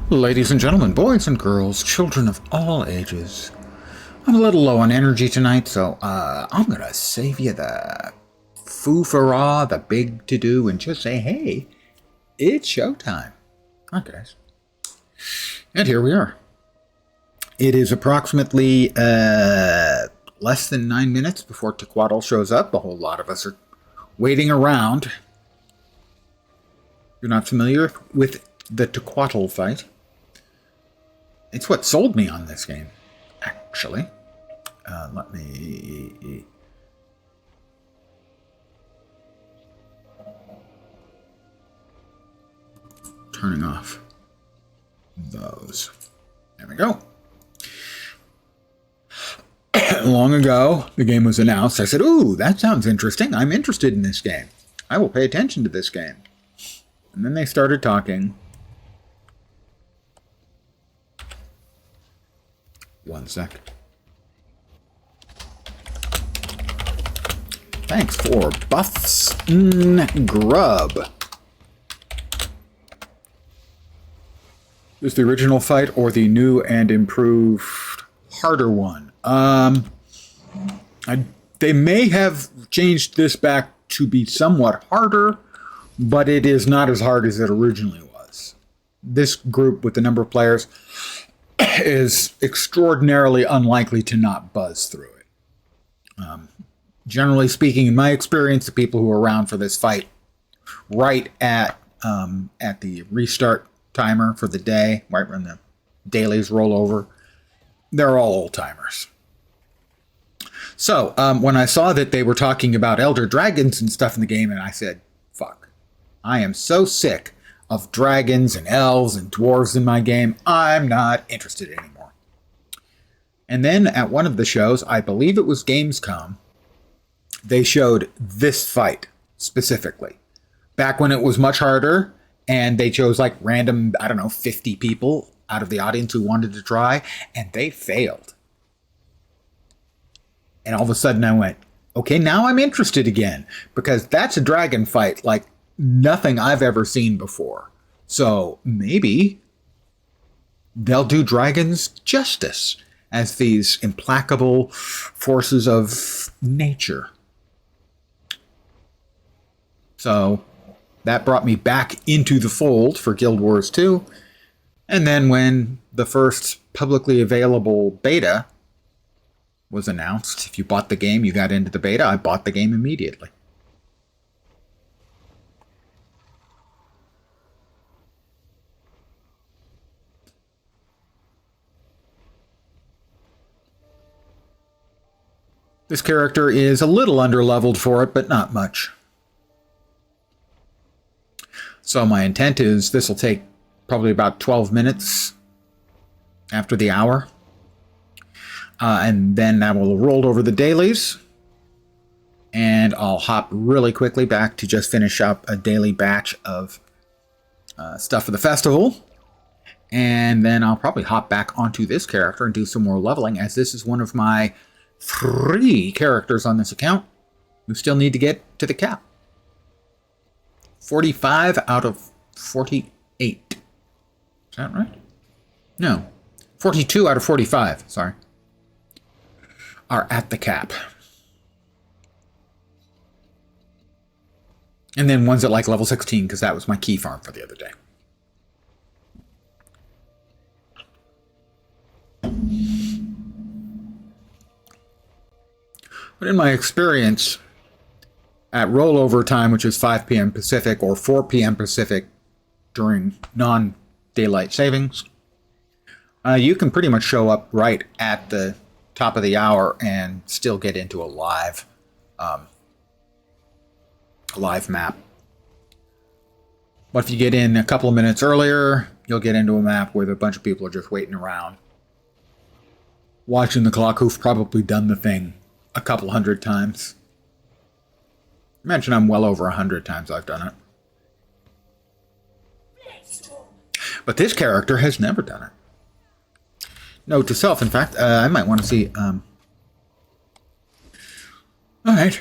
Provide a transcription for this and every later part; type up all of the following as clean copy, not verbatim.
Ladies and gentlemen, boys and girls, children of all ages, I'm a little low on energy tonight, so I'm gonna save you the foo-fa-ra, the big to-do, and just say, hey, it's showtime. Hi, guys. And here we are. It is approximately less than 9 minutes before Tequatl shows up. A whole lot of us are waiting around. You're not familiar with the Tequatl fight? It's what sold me on this game, actually. Let me... Turning off those. There we go. Long ago, the game was announced. I said, ooh, that sounds interesting. I'm interested in this game. I will pay attention to this game. And then they started talking. One sec. Thanks for buffs. Grub. Is the original fight or the new and improved harder one? They may have changed this back to be somewhat harder, but it is not as hard as it originally was. This group with the number of players is extraordinarily unlikely to not buzz through it. Generally speaking, in my experience, the people who are around for this fight right at the restart timer for the day, right when the dailies roll over, they're all old-timers. So, when I saw that they were talking about elder dragons and stuff in the game, and I said, fuck, I am so sick of dragons and elves and dwarves in my game, I'm not interested anymore. And then at one of the shows, I believe it was Gamescom, they showed this fight specifically. Back when it was much harder, and they chose like random, 50 people out of the audience who wanted to try, and they failed. And all of a sudden I went, okay, now I'm interested again, because that's a dragon fight like nothing I've ever seen before. So maybe they'll do dragons justice as these implacable forces of nature. So that brought me back into the fold for Guild Wars 2. And then when the first publicly available beta was announced, if you bought the game, you got into the beta, I bought the game immediately. This character is a little underleveled for it, but not much. So my intent is this will take probably about 12 minutes after the hour. And then I will have rolled over the dailies. And I'll hop really quickly back to just finish up a daily batch of stuff for the festival. And then I'll probably hop back onto this character and do some more leveling, as this is one of my 3 characters on this account who still need to get to the cap. 45 out of 48. Is that right? No. 42 out of 45, sorry, are at the cap. And then one's at like level 16, because that was my key farm for the other day. But in my experience, at rollover time, which is 5 p.m. Pacific or 4 p.m. Pacific during non-daylight savings, you can pretty much show up right at the top of the hour and still get into a live map. But if you get in a couple of minutes earlier, you'll get into a map where a bunch of people are just waiting around, watching the clock, who've probably done the thing a couple hundred times. Imagine I'm well over 100 times I've done it. But this character has never done it. Note to self, in fact, I might want to see... Alright.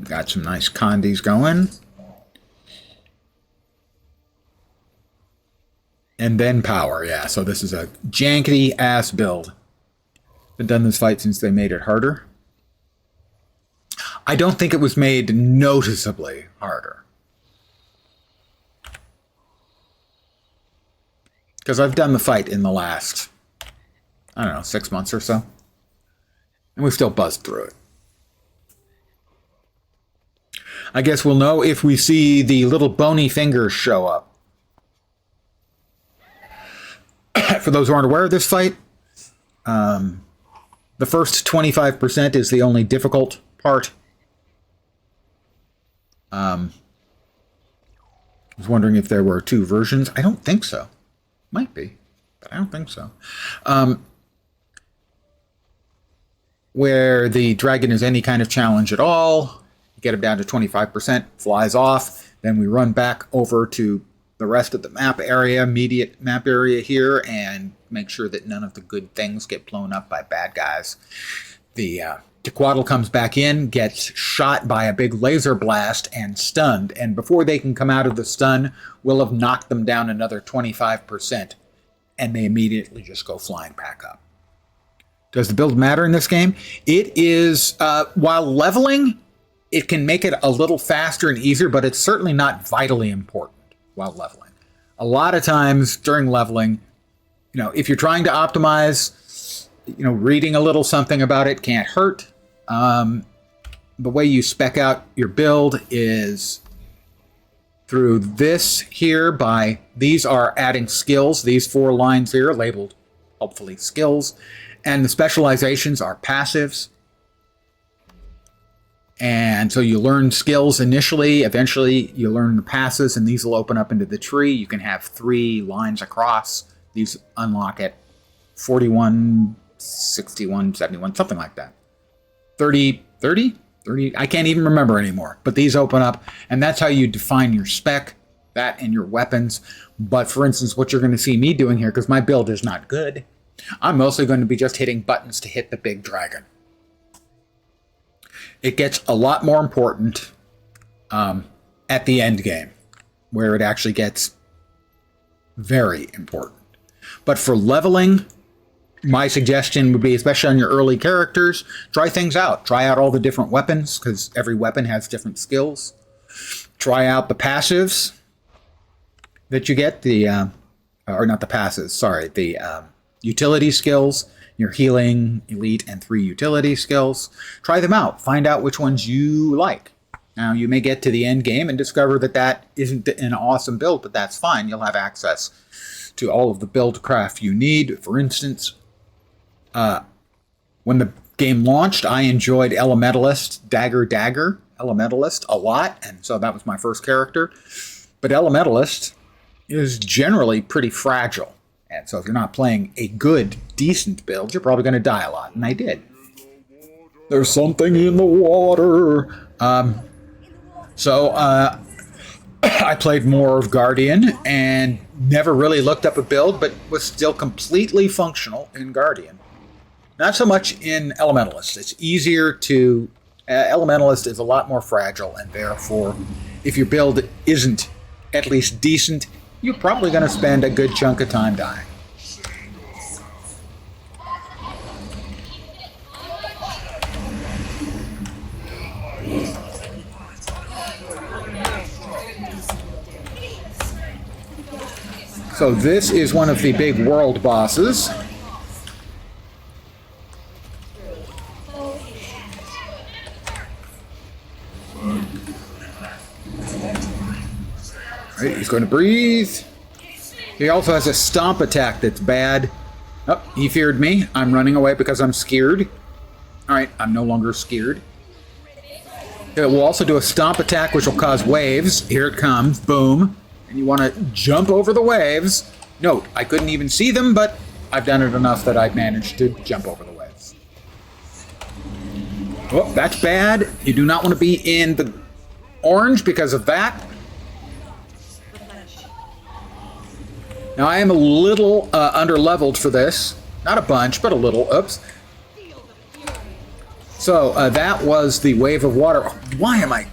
Got some nice condies going. And then power, yeah. So this is a janky ass build. Been done this fight since they made it harder. I don't think it was made noticeably harder. Because I've done the fight in the last, I don't know, 6 months or so. And we've still buzzed through it. I guess we'll know if we see the little bony fingers show up. For those who aren't aware of this fight, the first 25% is the only difficult part. I was wondering if there were 2 versions. I don't think so. Might be, but I don't think so. Where the dragon is any kind of challenge at all, you get him down to 25%, flies off, then we run back over to the rest of the map area, immediate map area here, and make sure that none of the good things get blown up by bad guys. The Tequatl comes back in, gets shot by a big laser blast and stunned, and before they can come out of the stun, we'll have knocked them down another 25%, and they immediately just go flying back up. Does the build matter in this game? It is, while leveling, it can make it a little faster and easier, but it's certainly not vitally important while leveling. A lot of times during leveling, if you're trying to optimize, reading a little something about it can't hurt. The way you spec out your build is through this here these are adding skills. These 4 lines here labeled, hopefully, skills. And the specializations are passives. And so you learn skills initially, eventually you learn the passives, and these will open up into the tree. You can have 3 lines across. These unlock at 41, 61, 71, something like that. 30, I can't even remember anymore. But these open up, and that's how you define your spec, that and your weapons. But for instance, what you're going to see me doing here, because my build is not good, I'm mostly going to be just hitting buttons to hit the big dragon. It gets a lot more important at the end game, where it actually gets very important. But for leveling, my suggestion would be, especially on your early characters, try things out. Try out all the different weapons, because every weapon has different skills. Try out the passives that you get, or not the passives, sorry, the utility skills. Your healing, elite, and 3 utility skills. Try them out. Find out which ones you like. Now, you may get to the end game and discover that isn't an awesome build, but that's fine. You'll have access to all of the build craft you need. For instance, when the game launched, I enjoyed Elementalist, Dagger, Elementalist a lot, and so that was my first character. But Elementalist is generally pretty fragile. And so if you're not playing a good, decent build, you're probably going to die a lot. And I did. There's something in the water. So I played more of Guardian and never really looked up a build, but was still completely functional in Guardian. Not so much in Elementalist. It's easier to... Elementalist is a lot more fragile, and therefore, if your build isn't at least decent, you're probably going to spend a good chunk of time dying. So this is one of the big world bosses. Right, he's going to breathe. He also has a stomp attack that's bad. Oh, he feared me. I'm running away because I'm scared. Alright, I'm no longer scared. It will also do a stomp attack which will cause waves. Here it comes. Boom. And you want to jump over the waves. Note, I couldn't even see them, but I've done it enough that I've managed to jump over the waves. Oh, that's bad. You do not want to be in the orange because of that. Now, I am a little under-leveled for this. Not a bunch, but a little. Oops. So, that was the wave of water. Why am I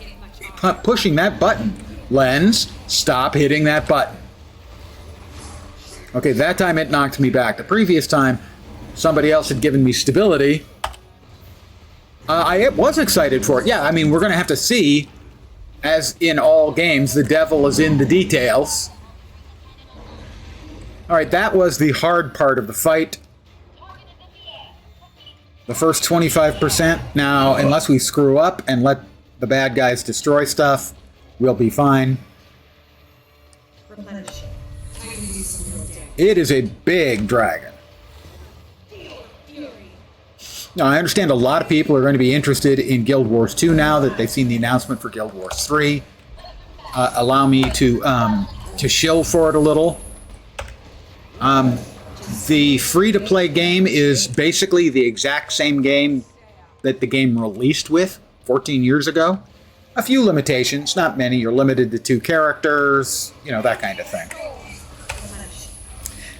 pushing that button? Lens, stop hitting that button. Okay, that time it knocked me back. The previous time, somebody else had given me stability. I was excited for it. Yeah, I mean, we're going to have to see. As in all games, the devil is in the details. All right, that was the hard part of the fight. The first 25%. Now, unless we screw up and let the bad guys destroy stuff, we'll be fine. It is a big dragon. Now, I understand a lot of people are going to be interested in Guild Wars 2 now that they've seen the announcement for Guild Wars 3. Allow me to shill for it a little. The free-to-play game is basically the exact same game that the game released with 14 years ago. A few limitations, not many. You're limited to 2 characters, you know, that kind of thing.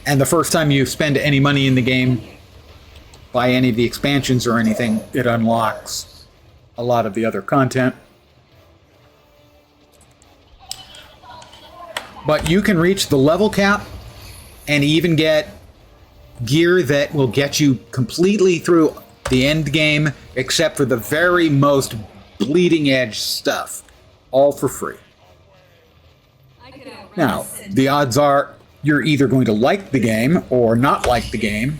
And the first time you spend any money in the game, buy any of the expansions or anything, it unlocks a lot of the other content. But you can reach the level cap and even get gear that will get you completely through the end game, except for the very most bleeding edge stuff, all for free. Now, the odds are you're either going to like the game or not like the game.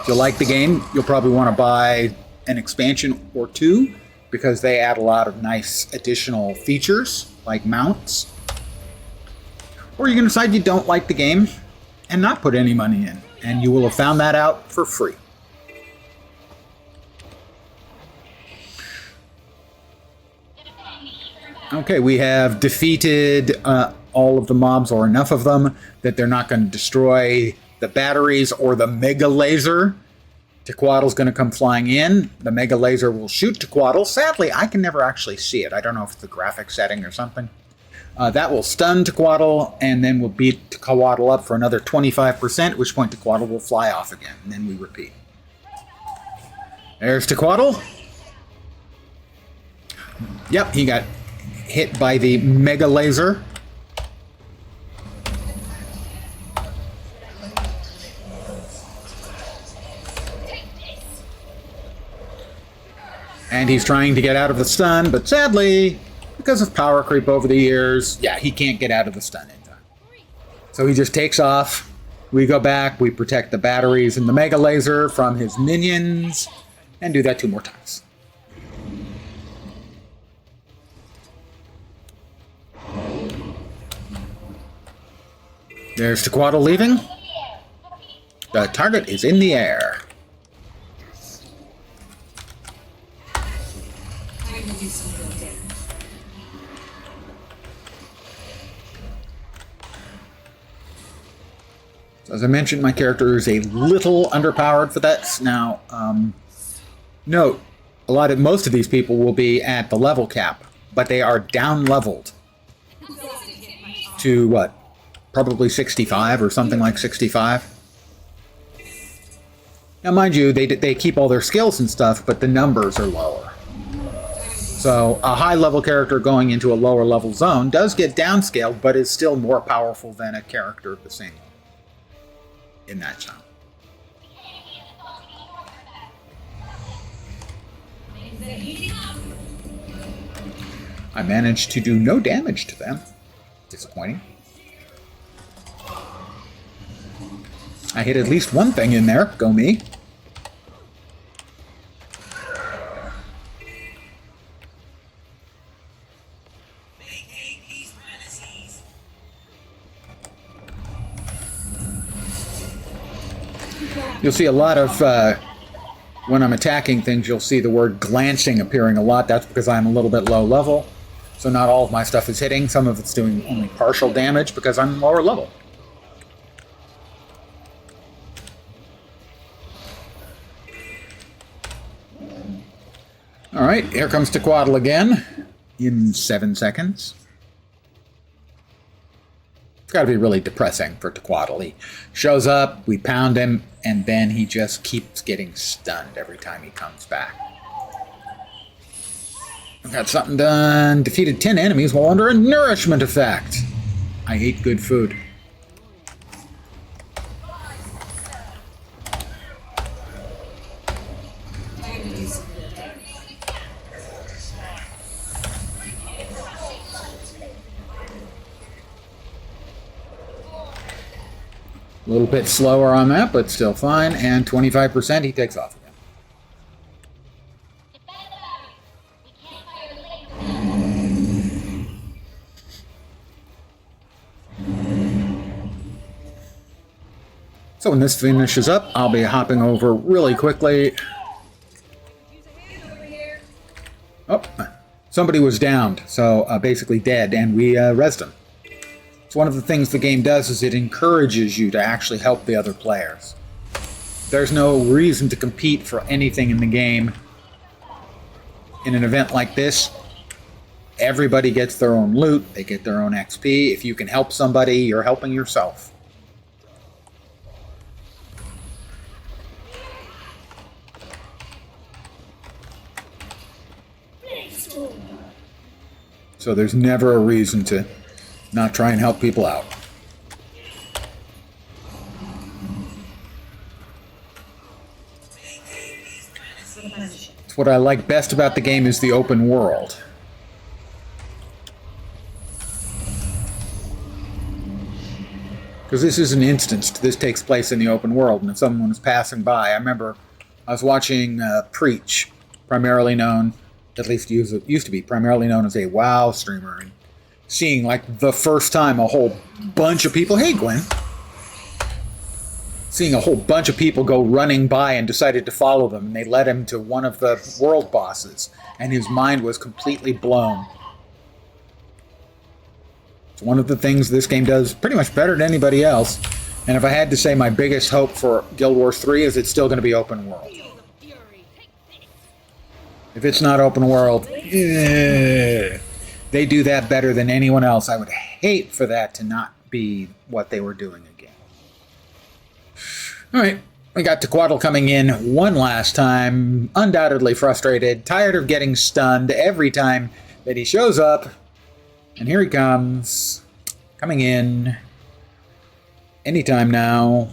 If you like the game, you'll probably want to buy an expansion or 2 because they add a lot of nice additional features like mounts. Or you can decide you don't like the game and not put any money in, and you will have found that out for free. Okay, we have defeated all of the mobs, or enough of them, that they're not going to destroy the batteries or the mega laser. Tequatl's going to come flying in. The mega laser will shoot Tequatl. Sadly, I can never actually see it. I don't know if it's the graphic setting or something. That will stun Tequatl, and then we'll beat Tequatl up for another 25%, at which point Tequatl will fly off again, and then we repeat. There's Tequatl. Yep, he got hit by the mega laser. And he's trying to get out of the stun, but sadly, because of power creep over the years, yeah, he can't get out of the stun in time. So he just takes off. We go back, we protect the batteries and the mega laser from his minions, and do that 2 more times. There's Tequatl leaving. The target is in the air. As I mentioned, my character is a little underpowered for that. Now, note, most of these people will be at the level cap, but they are down-leveled to, what, probably 65 or something like 65. Now, mind you, they keep all their skills and stuff, but the numbers are lower. So a high-level character going into a lower-level zone does get downscaled, but is still more powerful than a character of the same level in that zone. I managed to do no damage to them. Disappointing. I hit at least one thing in there. Go me. You'll see a lot of, when I'm attacking things, you'll see the word glancing appearing a lot. That's because I'm a little bit low level. So not all of my stuff is hitting. Some of it's doing only partial damage because I'm lower level. All right, here comes Tequatl again in 7 seconds. It's got to be really depressing for Tequatl. He shows up, we pound him, and then he just keeps getting stunned every time he comes back. Got something done. Defeated 10 enemies while under a nourishment effect. I ate good food. A little bit slower on that, but still fine. And 25%, he takes off again. So when this finishes up, I'll be hopping over really quickly. Oh, somebody was downed, so basically dead, and we rezzed him. So one of the things the game does is it encourages you to actually help the other players. There's no reason to compete for anything in the game. In an event like this, everybody gets their own loot, they get their own XP. If you can help somebody, you're helping yourself. So there's never a reason to not try and help people out. It's what I like best about the game is the open world. Because this is an instance. This takes place in the open world, and if someone was passing by, I remember I was watching Preach, primarily known, at least used to be, primarily known as a WoW streamer, and seeing, like, the first time a whole bunch of people, hey Gwen, seeing a whole bunch of people go running by and decided to follow them, and they led him to one of the world bosses, and his mind was completely blown. It's one of the things this game does pretty much better than anybody else, and if I had to say my biggest hope for Guild Wars 3 is it's still going to be open world. If it's not open world, they do that better than anyone else. I would hate for that to not be what they were doing again. Alright, we got Tequatl coming in one last time, undoubtedly frustrated, tired of getting stunned every time that he shows up. And here he comes, coming in, anytime now,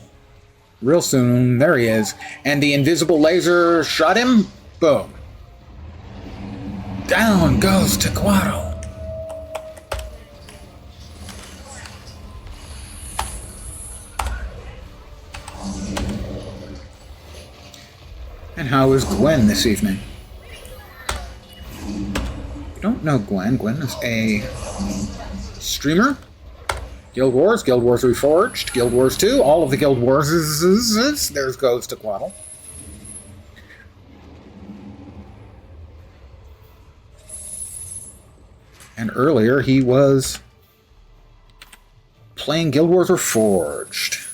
real soon, there he is. And the invisible laser shot him, boom. Down goes Tequatl. And how is Gwen this evening? You don't know Gwen. Gwen is a streamer. Guild Wars Reforged, Guild Wars 2, all of the Guild Wars. There goes Tequatl. And earlier he was playing Guild Wars Reforged.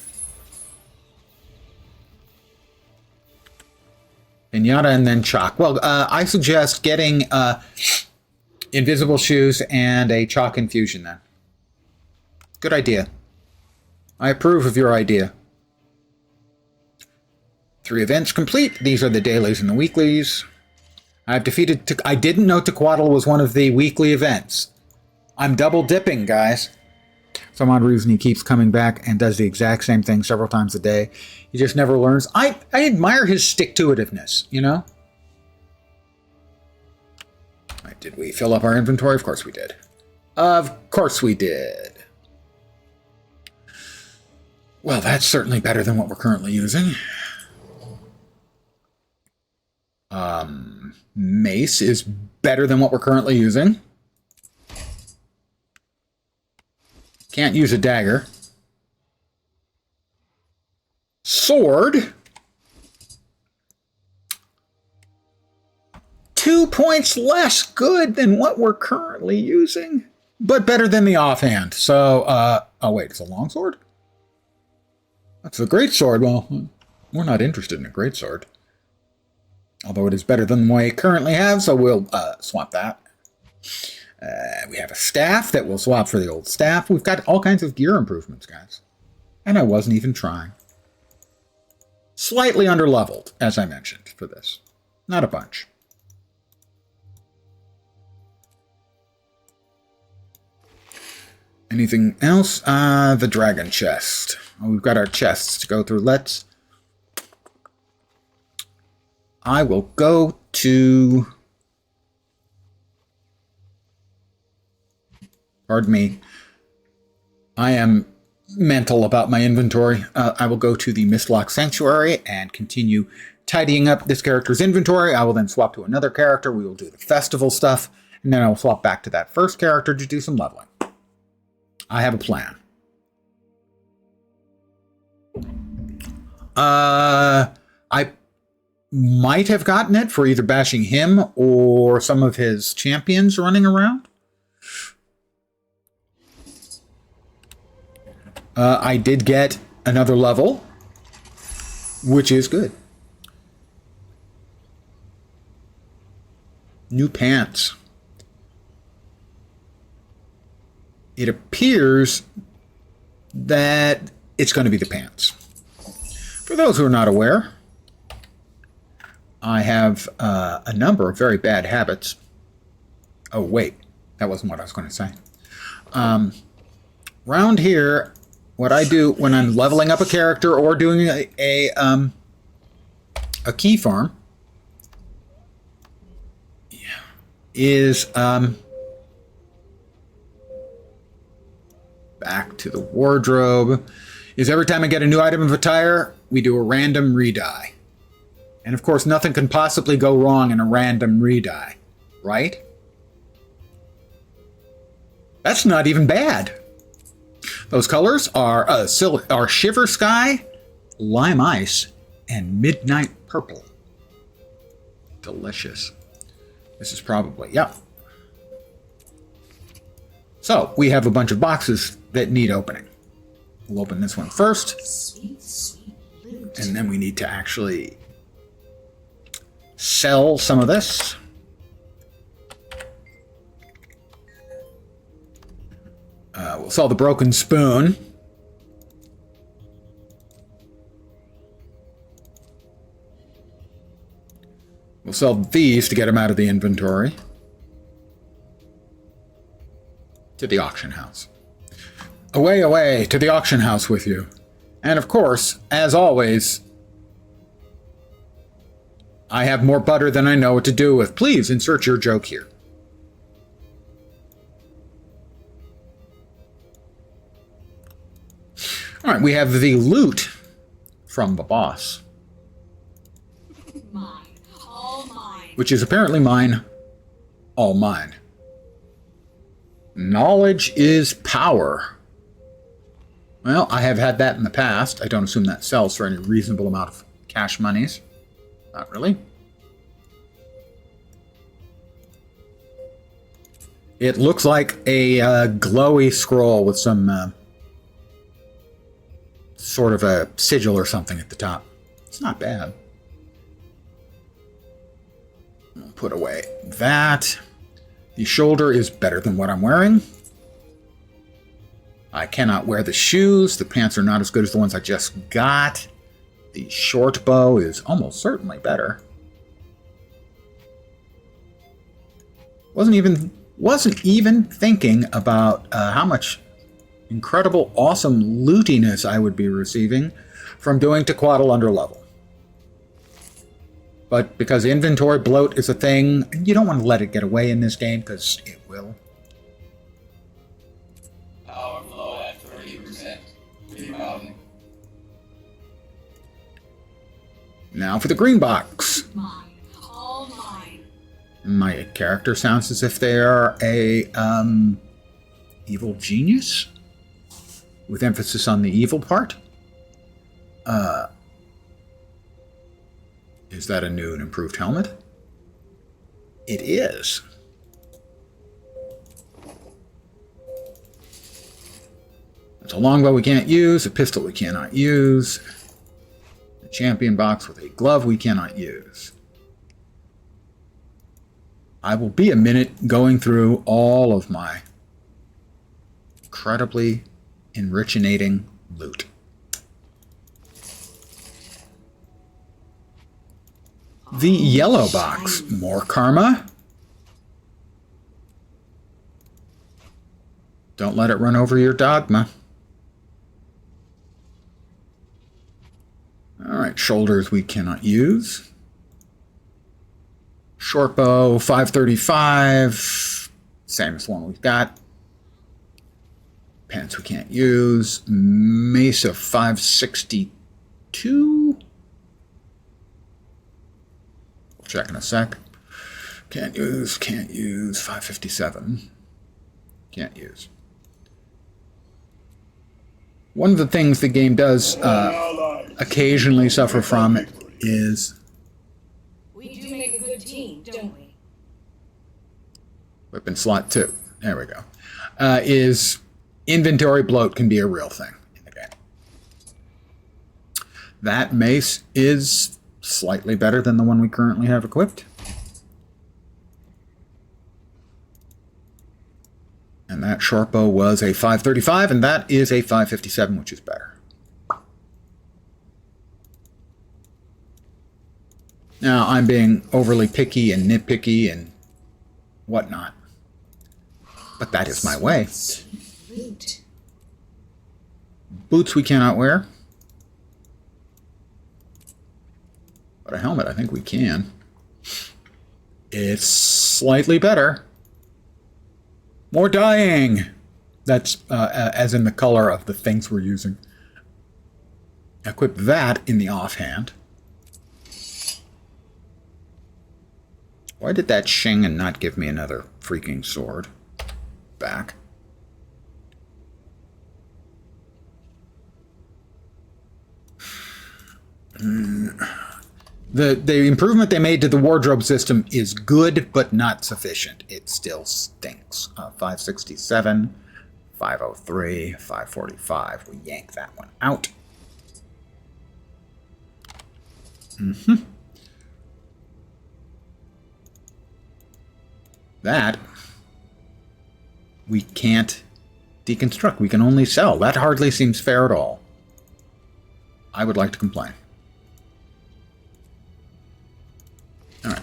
Pinata and then Chalk. Well, I suggest getting Invisible Shoes and a Chalk Infusion then. Good idea. I approve of your idea. 3 events complete. These are the dailies and the weeklies. I've defeated... I didn't know Tequatl was one of the weekly events. I'm double dipping, guys. Some odd reason he keeps coming back and does the exact same thing several times a day. He just never learns. I admire his stick-to-itiveness, you know? Right, did we fill up our inventory? Of course we did. Of course we did. Well, that's certainly better than what we're currently using. Mace is better than what we're currently using. Can't use a dagger. Sword. 2 points less good than what we're currently using, but better than the offhand. So, oh wait, it's a longsword? That's a greatsword. Well, we're not interested in a greatsword. Although it is better than what we currently have, so we'll swap that. We have a staff that we'll swap for the old staff. We've got all kinds of gear improvements, guys. And I wasn't even trying. Slightly underleveled, as I mentioned, for this. Not a bunch. Anything else? The dragon chest. Oh, we've got our chests to go through. I will go to... Pardon me. I am mental about my inventory. I will go to the Mistlock Sanctuary and continue tidying up this character's inventory. I will then swap to another character. We will do the festival stuff, and then I will swap back to that first character to do some leveling. I have a plan. I might have gotten it for either bashing him or some of his champions running around. I did get another level, which is good. New pants. It appears that it's going to be the pants. For those who are not aware, I have a number of very bad habits. Oh, wait. That wasn't what I was going to say. Around here, what I do when I'm leveling up a character or doing a key farm is back to the wardrobe, is every time I get a new item of attire, we do a random re-dye. And of course, nothing can possibly go wrong in a random re-dye, right? That's not even bad. Those colors are Shiver Sky, Lime Ice, and Midnight Purple. Delicious. This is probably, yeah. So, we have a bunch of boxes that need opening. We'll open this one first. Sweet, sweet loot. And then we need to actually sell some of this. We'll sell the broken spoon. We'll sell these to get them out of the inventory. To the auction house. Away, away, to the auction house with you. And of course, as always, I have more butter than I know what to do with. Please insert your joke here. All right, we have the loot from the boss. Mine. All mine. Which is apparently mine. All mine. Knowledge is power. Well, I have had that in the past. I don't assume that sells for any reasonable amount of cash monies. Not really. It looks like a glowy scroll with some sort of a sigil or something at the top. It's not bad. I'll put away that. The shoulder is better than what I'm wearing. I cannot wear the shoes. The pants are not as good as the ones I just got. The short bow is almost certainly better. Wasn't even thinking about how much incredible, awesome lootiness I would be receiving from doing Tequatl under level. But because inventory bloat is a thing, you don't want to let it get away in this game, because it will. Power flow at 30%. Rerouting. Now for the green box. Mine. All mine. My character sounds as if they are a evil genius, with emphasis on the evil part. Is that a new and improved helmet? It is. It's a longbow we can't use, a pistol we cannot use, a champion box with a glove we cannot use. I will be a minute going through all of my incredibly enriching loot. The yellow box, more karma. Don't let it run over your dogma. Alright, shoulders we cannot use. Short bow, 535. Same as the one we've got. Pants we can't use. Mace of 562. We'll check in a sec. Can't use. 557. Can't use. One of the things the game does occasionally suffer from is... We do make a good team, don't we? Weapon slot 2. There we go. Is inventory bloat can be a real thing in the game. That mace is slightly better than the one we currently have equipped. And that short bow was a 535, and that is a 557, which is better. Now, I'm being overly picky and nitpicky and whatnot. But that is my way. Loot. Boots we cannot wear. But a helmet, I think we can. It's slightly better. More dyeing! That's as in the color of the things we're using. Equip that in the offhand. Why did that shing and not give me another freaking sword back? The improvement they made to the wardrobe system is good, but not sufficient. It still stinks. 567, 503, 545. We yank that one out. That we can't deconstruct. We can only sell. That hardly seems fair at all. I would like to complain. All right.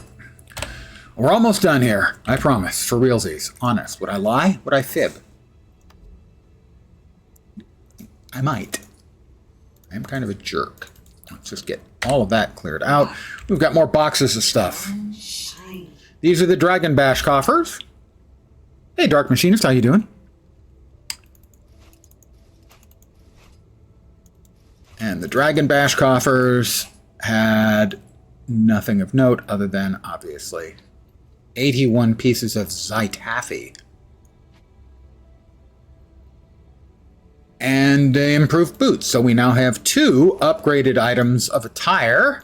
We're almost done here. I promise. For realsies. Honest. Would I lie? Would I fib? I might. I'm kind of a jerk. Let's just get all of that cleared out. We've got more boxes of stuff. Shiny. These are the Dragon Bash coffers. Hey, Dark Machinist, how you doing? And the Dragon Bash coffers had nothing of note other than, obviously, 81 pieces of Zytaffy. And improved boots. So we now have 2 upgraded items of attire.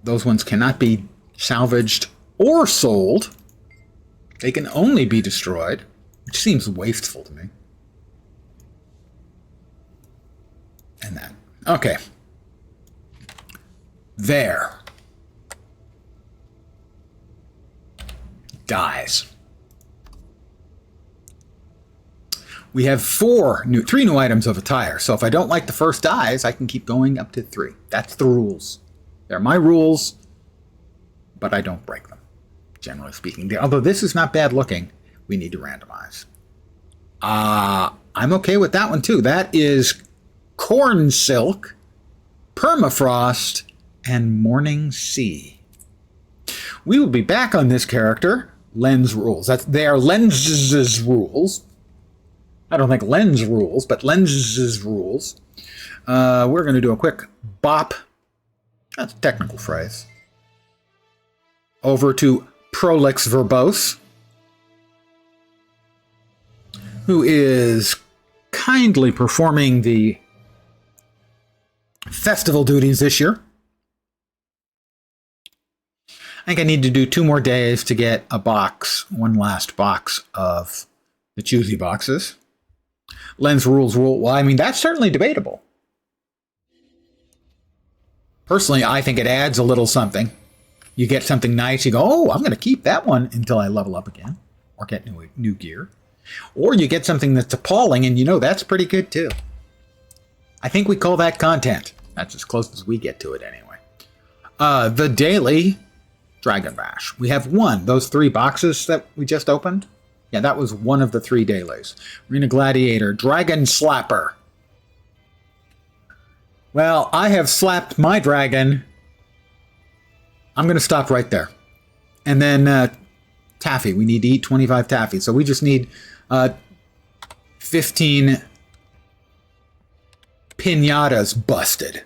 Those ones cannot be salvaged or sold. They can only be destroyed, which seems wasteful to me. And that. Okay. There. Dyes. We have 3 new items of attire. So if I don't like the first dyes, I can keep going up to 3. That's the rules. They're my rules, but I don't break them, generally speaking. Although this is not bad looking, we need to randomize. I'm okay with that one too. That is Corn Silk, Permafrost, and Morning Sea. We will be back on this character. Lens rules. They are Lens's rules. I don't think Lens rules, but Lens's rules. We're going to do a quick bop. That's a technical phrase. Over to Prolix Verbose, who is kindly performing the festival duties this year. I think I need to do 2 more days to get a box, one last box of the choosy boxes. Lens rules rule. Well, I mean, that's certainly debatable. Personally, I think it adds a little something. You get something nice, you go, oh, I'm going to keep that one until I level up again or get new gear. Or you get something that's appalling and you know that's pretty good too. I think we call that content. That's as close as we get to it anyway. The daily Dragon Bash. We have one. Those 3 boxes that we just opened. Yeah, that was one of the 3 dailies. Arena Gladiator, Dragon Slapper. Well, I have slapped my dragon. I'm going to stop right there. And then taffy. We need to eat 25 taffy. So we just need 15 pinatas busted.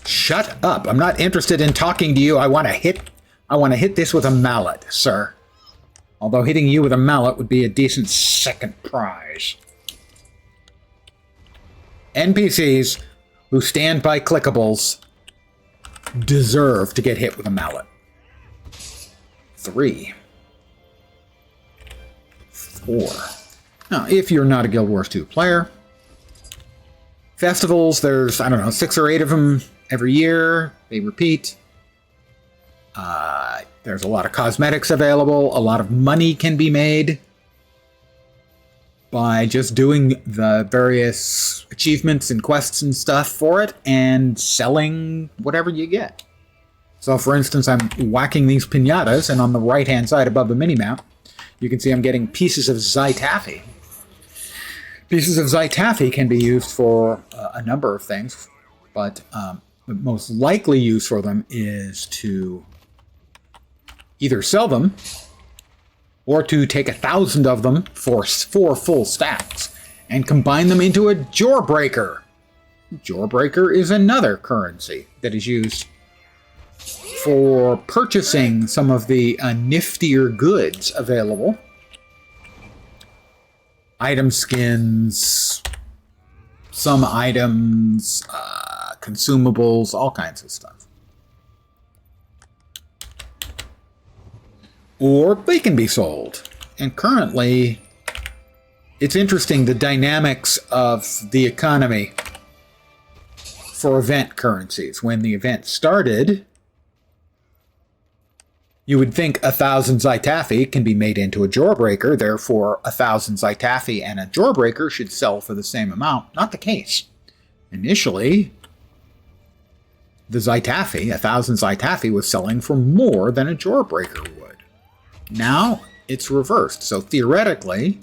Shut up. I'm not interested in talking to you. I want to hit this with a mallet, sir. Although hitting you with a mallet would be a decent second prize. NPCs who stand by clickables deserve to get hit with a mallet. 3. 4. Now, if you're not a Guild Wars 2 player, festivals, there's, I don't know, 6 or 8 of them every year. They repeat. There's a lot of cosmetics available. A lot of money can be made by just doing the various achievements and quests and stuff for it and selling whatever you get. So, for instance, I'm whacking these pinatas, and on the right-hand side above the minimap, you can see I'm getting pieces of Zytaffy. Pieces of Zytaffy can be used for a number of things, but the most likely use for them is to either sell them or to take 1,000 of them for 4 full stacks and combine them into a Jawbreaker. Jawbreaker is another currency that is used for purchasing some of the niftier goods available. Item skins, some items, consumables, all kinds of stuff. Or they can be sold. And currently, it's interesting the dynamics of the economy for event currencies. When the event started, you would think 1,000 Zytaffy can be made into a Jawbreaker, therefore 1,000 Zytaffy and a Jawbreaker should sell for the same amount. Not the case. Initially, the Zytaffy, 1,000 Zytaffy, was selling for more than a Jawbreaker would. Now, it's reversed. So theoretically,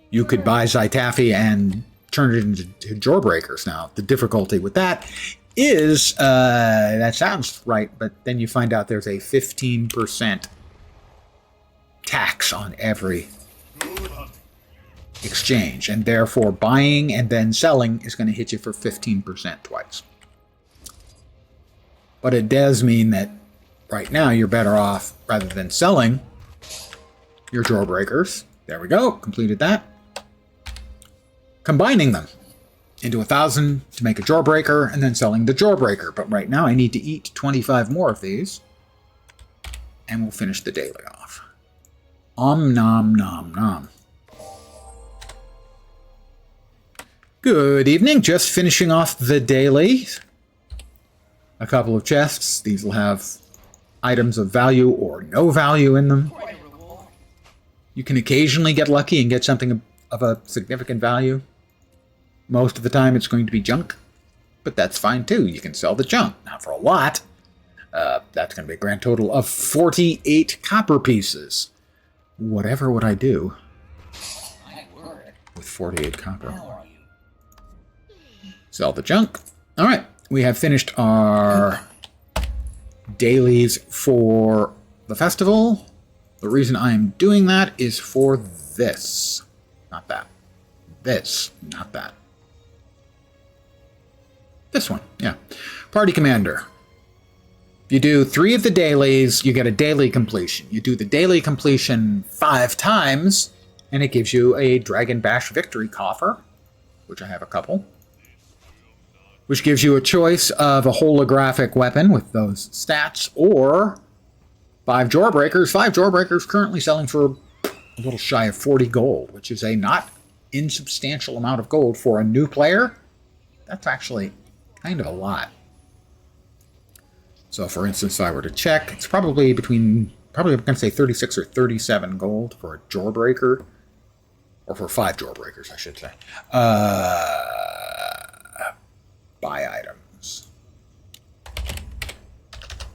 you could buy Zytaffy and turn it into Jawbreakers. Now, the difficulty with that is, that sounds right, but then you find out there's a 15% tax on every exchange, and therefore buying and then selling is going to hit you for 15% twice. But it does mean that right now you're better off, rather than selling your Jawbreakers, there we go, completed that, combining them into 1,000 to make a Jawbreaker, and then selling the Jawbreaker. But right now I need to eat 25 more of these, and we'll finish the daily off. Om nom nom nom. Good evening, just finishing off the daily. A couple of chests. These will have items of value or no value in them. You can occasionally get lucky and get something of a significant value. Most of the time it's going to be junk, but that's fine too. You can sell the junk. Not for a lot. That's going to be a grand total of 48 copper pieces. Whatever would I do with 48 copper? Sell the junk. All right, we have finished our dailies for the festival. The reason I'm doing that is for this. Not that. This, not that. This one, yeah. Party Commander. If you do 3 of the dailies, you get a daily completion. You do the daily completion 5 times, and it gives you a Dragon Bash Victory Coffer, which I have a couple, which gives you a choice of a holographic weapon with those stats, or 5 Jawbreakers. 5 Jawbreakers currently selling for a little shy of 40 gold, which is a not insubstantial amount of gold for a new player. That's actually kind of a lot. So, for instance, if I were to check, it's probably I'm going to say 36 or 37 gold for a Jawbreaker, or for 5 Jawbreakers, I should say. Buy items.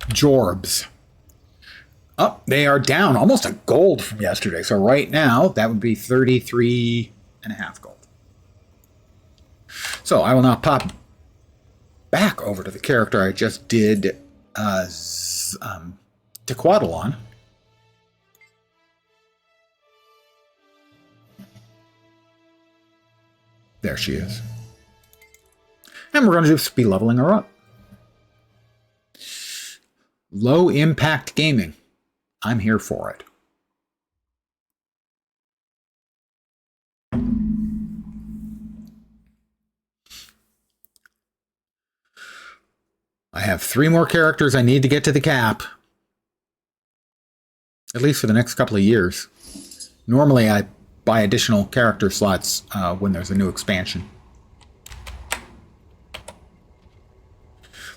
Jorbs. Oh, they are down almost a gold from yesterday. So right now, that would be 33.5 gold. So I will now pop back over to the character I just did Tequatl on. There she is. And we're going to just be leveling her up. Low impact gaming. I'm here for it. I have 3 more characters I need to get to the cap. At least for the next couple of years. Normally I buy additional character slots when there's a new expansion.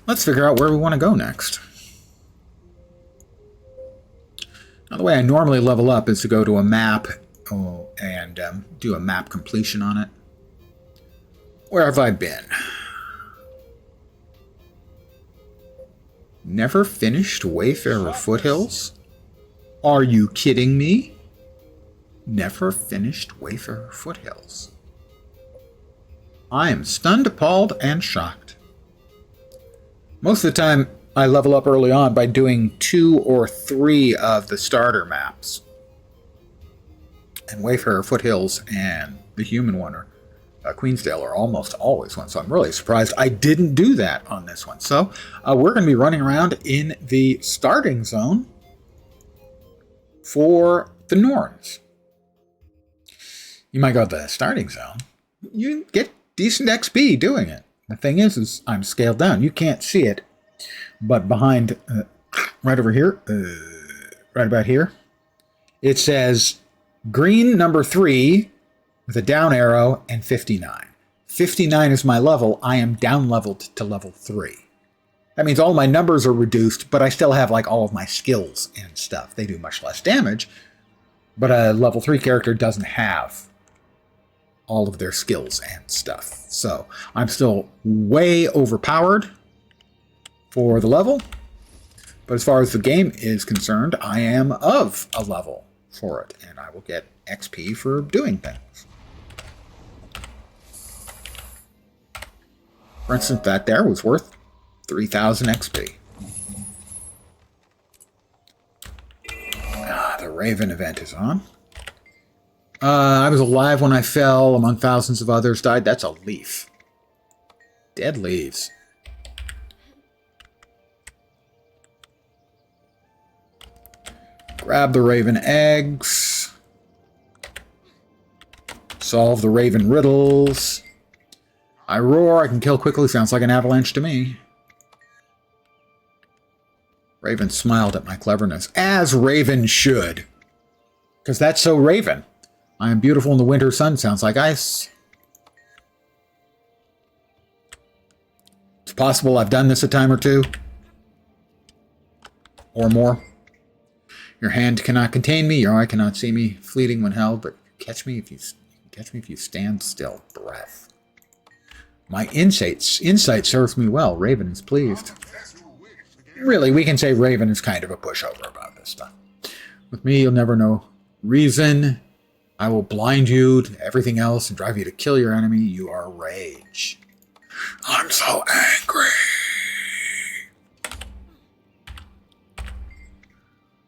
Let's figure out where we want to go next. Now, the way I normally level up is to go to a map and do a map completion on it. Where have I been? Never finished Wayfarer Foothills? Are you kidding me? Never finished Wayfarer Foothills. I am stunned, appalled, and shocked. Most of the time, I level up early on by doing 2 or 3 of the starter maps. And Wayfarer Foothills and the human one, or Queensdale, are almost always one. So I'm really surprised I didn't do that on this one. So we're going to be running around in the starting zone for the Norns. You might go to the starting zone. You get decent XP doing it. The thing is I'm scaled down. You can't see it. But behind, right over here, right about here, it says green number 3 with a down arrow and 59. 59 is my level. I am down leveled to level 3. That means all my numbers are reduced, but I still have like all of my skills and stuff. They do much less damage, but a level 3 character doesn't have all of their skills and stuff. So I'm still way overpowered for the level, but as far as the game is concerned, I am of a level for it, and I will get XP for doing things. For instance, that there was worth 3,000 XP. The Raven event is on. I was alive when I fell, among thousands of others died. That's a leaf. Dead leaves. Grab the Raven eggs. Solve the Raven riddles. I roar, I can kill quickly. Sounds like an avalanche to me. Raven smiled at my cleverness, as Raven should. Because that's so Raven. I am beautiful in the winter sun, sounds like ice. It's possible I've done this a time or 2. Or more. Your hand cannot contain me, your eye cannot see me, fleeting when held, but catch me if you stand still. Breath. My insight serves me well. Raven is pleased. Really, we can say Raven is kind of a pushover about this stuff. With me, you'll never know reason. I will blind you to everything else and drive you to kill your enemy. You are rage. I'm so angry.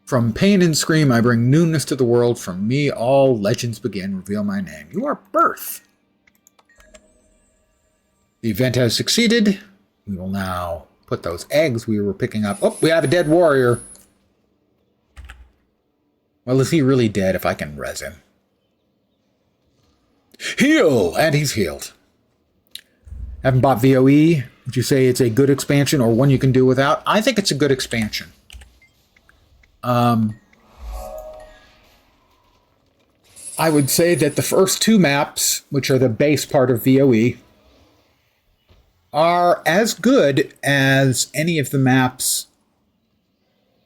From pain and scream, I bring newness to the world. From me, all legends begin. Reveal my name. You are birth. The event has succeeded. We will now put those eggs we were picking up. Oh, we have a dead warrior. Well, is he really dead if I can res him? Heal! And he's healed. Haven't bought VOE. Would you say it's a good expansion or one you can do without? I think it's a good expansion. I would say that the first 2 maps, which are the base part of VOE, are as good as any of the maps,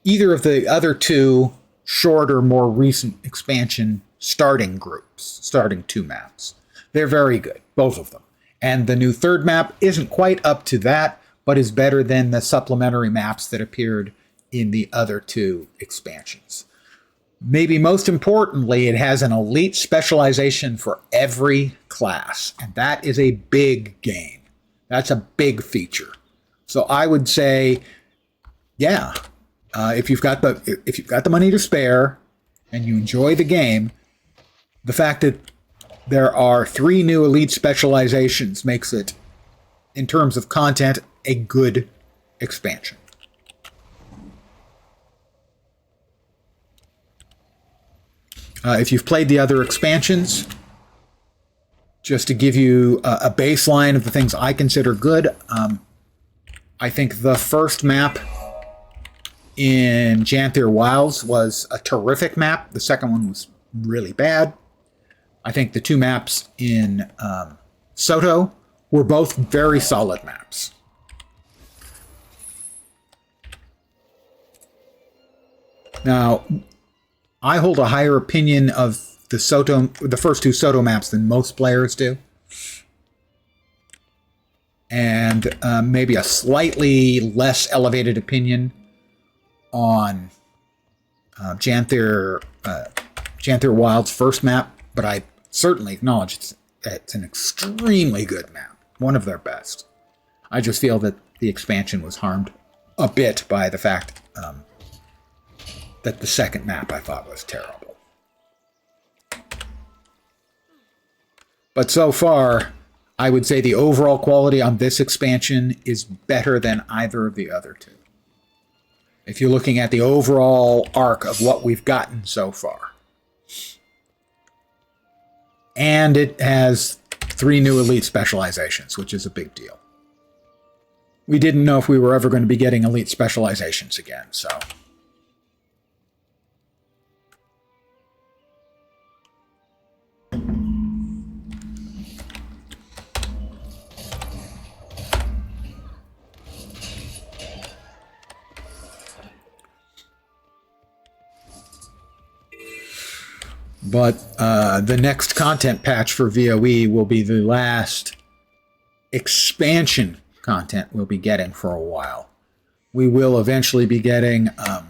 either of the other 2 shorter, more recent expansion starting groups, starting 2 maps. They're very good, both of them. And the new 3rd map isn't quite up to that, but is better than the supplementary maps that appeared in the other 2 expansions. Maybe most importantly, it has an elite specialization for every class, and that is a big gain. That's a big feature. So I would say, yeah, if you've got the money to spare and you enjoy the game, the fact that there are 3 new elite specializations makes it, in terms of content, a good expansion. If you've played the other expansions, just to give you a baseline of the things I consider good, I think the first map in Janther Wilds was a terrific map. The second one was really bad. I think the 2 maps in Soto were both very solid maps. Now, I hold a higher opinion of the first 2 Soto maps than most players do. And maybe a slightly less elevated opinion on Janther Wild's first map, but I certainly acknowledge it's an extremely good map, one of their best. I just feel that the expansion was harmed a bit by the fact that the second map I thought was terrible. But so far, I would say the overall quality on this expansion is better than either of the other 2. If you're looking at the overall arc of what we've gotten so far. And it has 3 new elite specializations, which is a big deal. We didn't know if we were ever going to be getting elite specializations again, so... But the next content patch for VOE will be the last expansion content we'll be getting for a while. We will eventually be getting a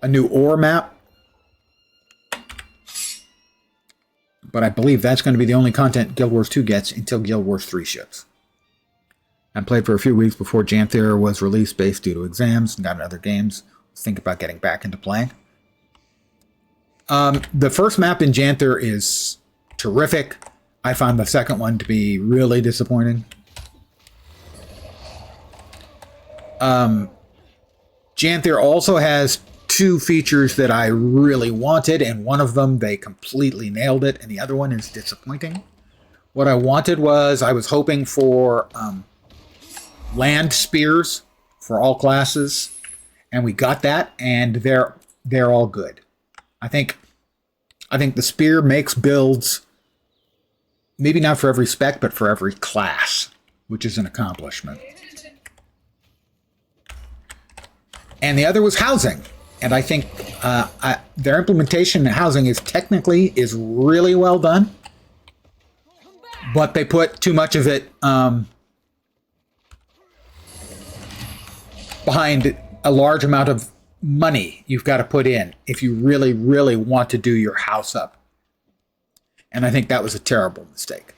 new ore map. But I believe that's going to be the only content Guild Wars 2 gets until Guild Wars 3 ships. I played for a few weeks before Janther was released based due to exams and got in other games. Think about getting back into playing. The first map in Janther is terrific. I found the second one to be really disappointing. Janther also has 2 features that I really wanted, and one of them they completely nailed it, and the other one is disappointing. What I wanted was, I was hoping for land spears for all classes. And we got that, and they're all good. I think the spear makes builds, maybe not for every spec, but for every class, which is an accomplishment. And the other was housing, and I think their implementation in housing is really well done, but they put too much of it behind a large amount of money you've got to put in if you really, really want to do your house up. And I think that was a terrible mistake.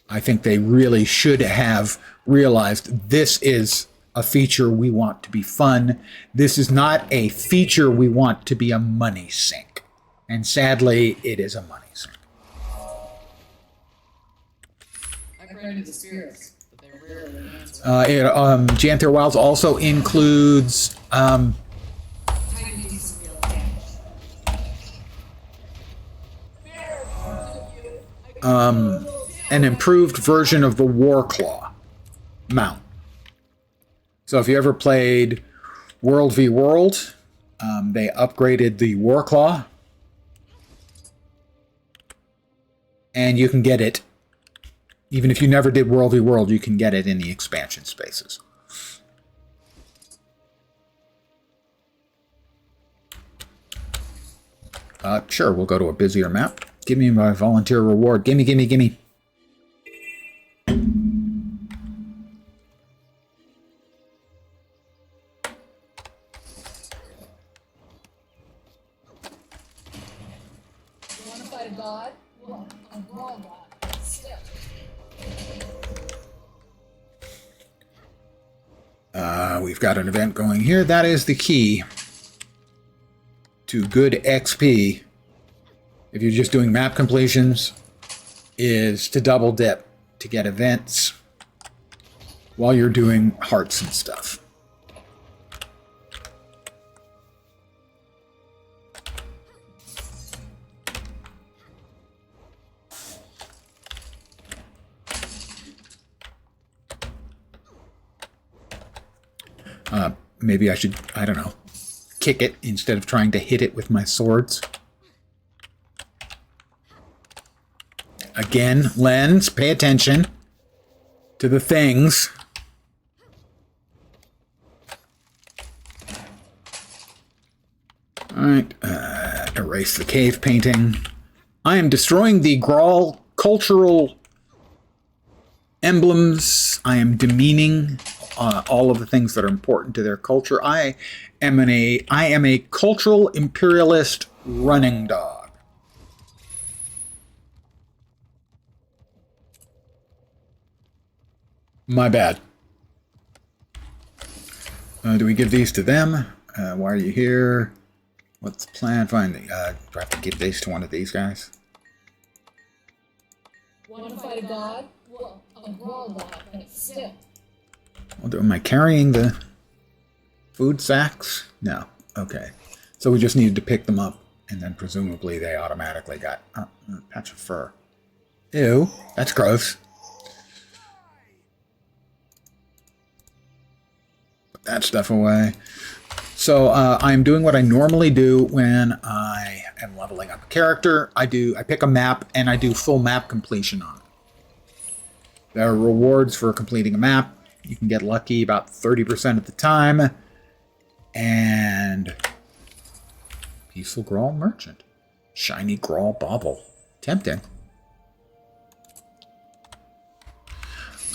I think they really should have realized this is a feature we want to be fun. This is not a feature we want to be a money sink. And sadly, it is a money sink. I created the spirits. Janther Wilds also includes an improved version of the Warclaw mount. So if you ever played World v World, they upgraded the Warclaw, and you can get it. Even if you never did World v World, you can get it in the expansion spaces. Sure, we'll go to a busier map. Give me my volunteer reward. Gimme, gimme, gimme. fight a god? Well, a brawl god. Still. We've got an event going here. That is the key to good XP. If you're just doing map completions, is to double dip to get events while you're doing hearts and stuff. Maybe I should, I don't know, kick it instead of trying to hit it with my swords. Again, lens, pay attention to the things. Alright, erase the cave painting. I am destroying the Grawl cultural emblems. I am demeaning all of the things that are important to their culture. I am a cultural imperialist running dog. My bad. Do we give these to them? Why are you here? What's the plan? Fine. Do I have to give these to one of these guys? Want to fight a god? Well, a brawl god, but still. Well, am I carrying the food sacks? No. Okay. So we just needed to pick them up, and then presumably they automatically got a patch of fur. Ew. That's gross. Put that stuff away. So I'm doing what I normally do when I am leveling up a character. I pick a map, and I do full map completion on it. There are rewards for completing a map. You can get lucky about 30% of the time. And Peaceful Grawl Merchant. Shiny Grawl Bauble. Tempting.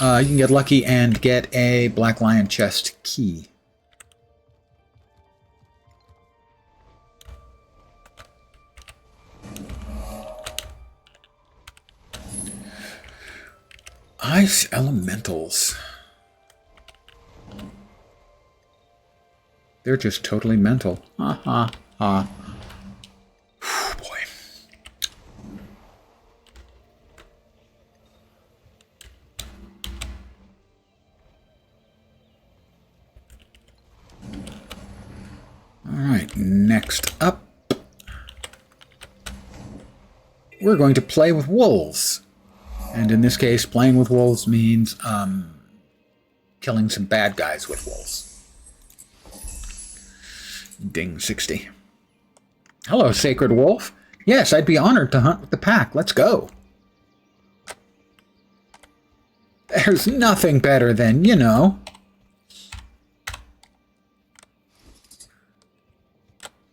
You can get lucky and get a Black Lion chest key. Ice Elementals. They're just totally mental. Ha ha ha. Boy. Alright, next up. We're going to play with wolves. And in this case, playing with wolves means killing some bad guys with wolves. Ding 60. Hello, Sacred Wolf. Yes, I'd be honored to hunt with the pack. Let's go. There's nothing better than, you know,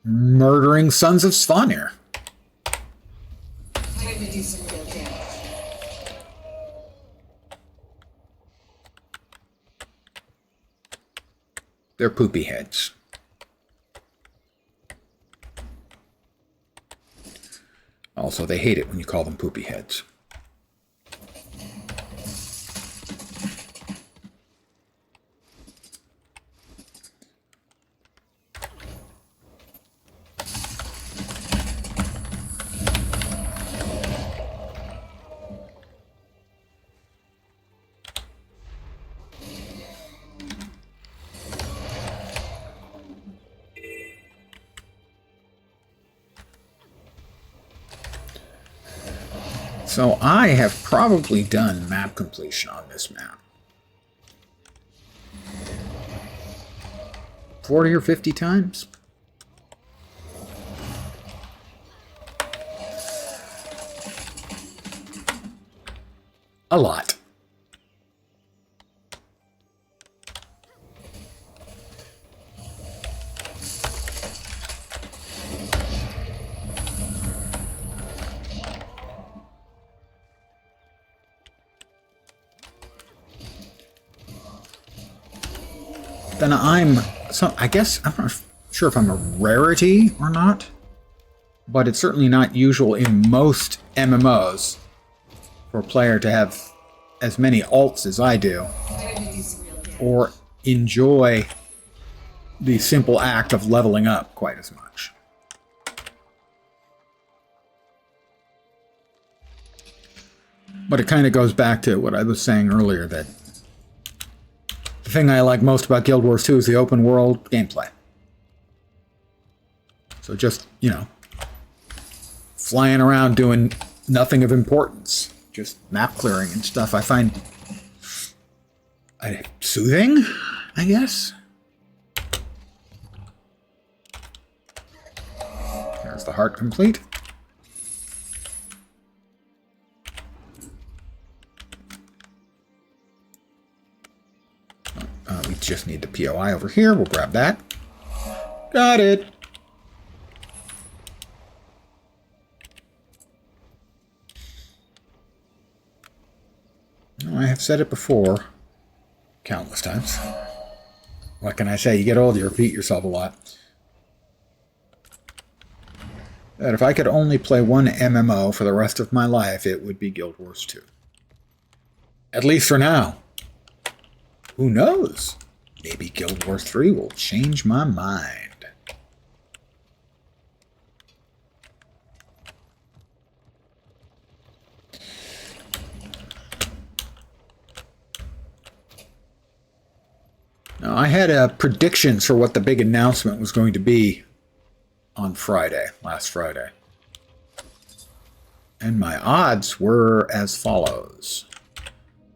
murdering sons of Svanir. Time to do some real damage. They're poopy heads. Also, they hate it when you call them poopy heads. So I have probably done map completion on this map 40 or 50 times. A lot. Then I guess I'm not sure if I'm a rarity or not. but it's certainly not usual in most MMOs for a player to have as many alts as I do, or enjoy the simple act of leveling up quite as much. But it kind of goes back to what I was saying earlier, that the thing I like most about Guild Wars 2 is the open world gameplay. So just, you know, flying around doing nothing of importance, just map clearing and stuff, I find soothing, I guess. There's the heart complete. We just need the POI over here. We'll grab that. Got it. I have said it before countless times. What can I say? You get old, you repeat yourself a lot. That if I could only play one MMO for the rest of my life, it would be Guild Wars 2. At least for now. Who knows? Maybe Guild Wars 3 will change my mind. Now, I had predictions for what the big announcement was going to be on Friday, last Friday. And my odds were as follows.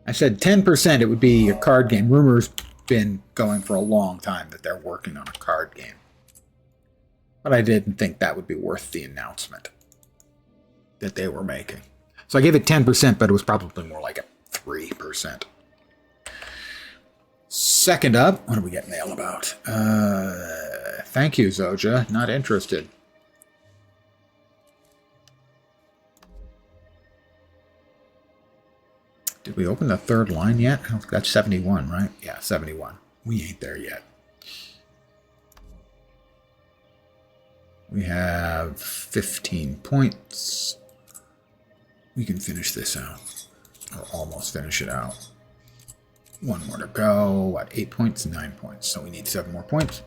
I said 10% it would be a card game. Rumors been going for a long time that they're working on a card game. But I didn't think that would be worth the announcement that they were making. So I gave it 10%, but it was probably more like a 3%. Second up, what do we get mail about? Thank you, Zoja. Not interested. Did we open the third line yet? Oh, that's 71, right? Yeah, 71. We ain't there yet. We have 15 points. We can finish this out. Or almost finish it out. One more to go. What, 8 points? 9 points. So we need 7 more points.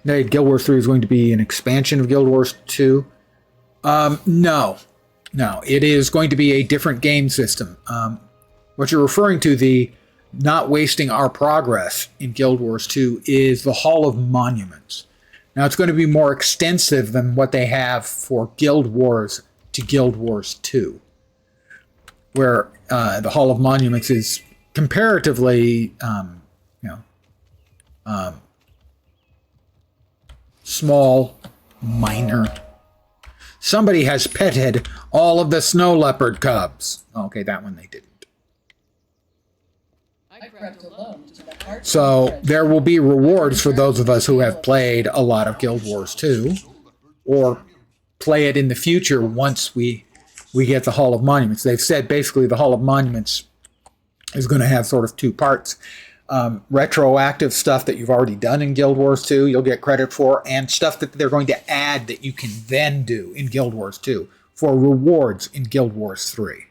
Now, Guild Wars 3 is going to be an expansion of Guild Wars 2. No. No, it is going to be a different game system. What you're referring to, the not wasting our progress in Guild Wars 2, is the Hall of Monuments. Now, it's going to be more extensive than what they have for Guild Wars to Guild Wars 2, where the Hall of Monuments is comparatively, small, minor. Somebody has petted all of the snow leopard cubs. Okay, that one they didn't. So there will be rewards for those of us who have played a lot of Guild Wars 2, or play it in the future once we get the Hall of Monuments. They've said basically the Hall of Monuments is going to have sort of 2 parts. Retroactive stuff that you've already done in Guild Wars 2, you'll get credit for, and stuff that they're going to add that you can then do in Guild Wars 2 for rewards in Guild Wars 3.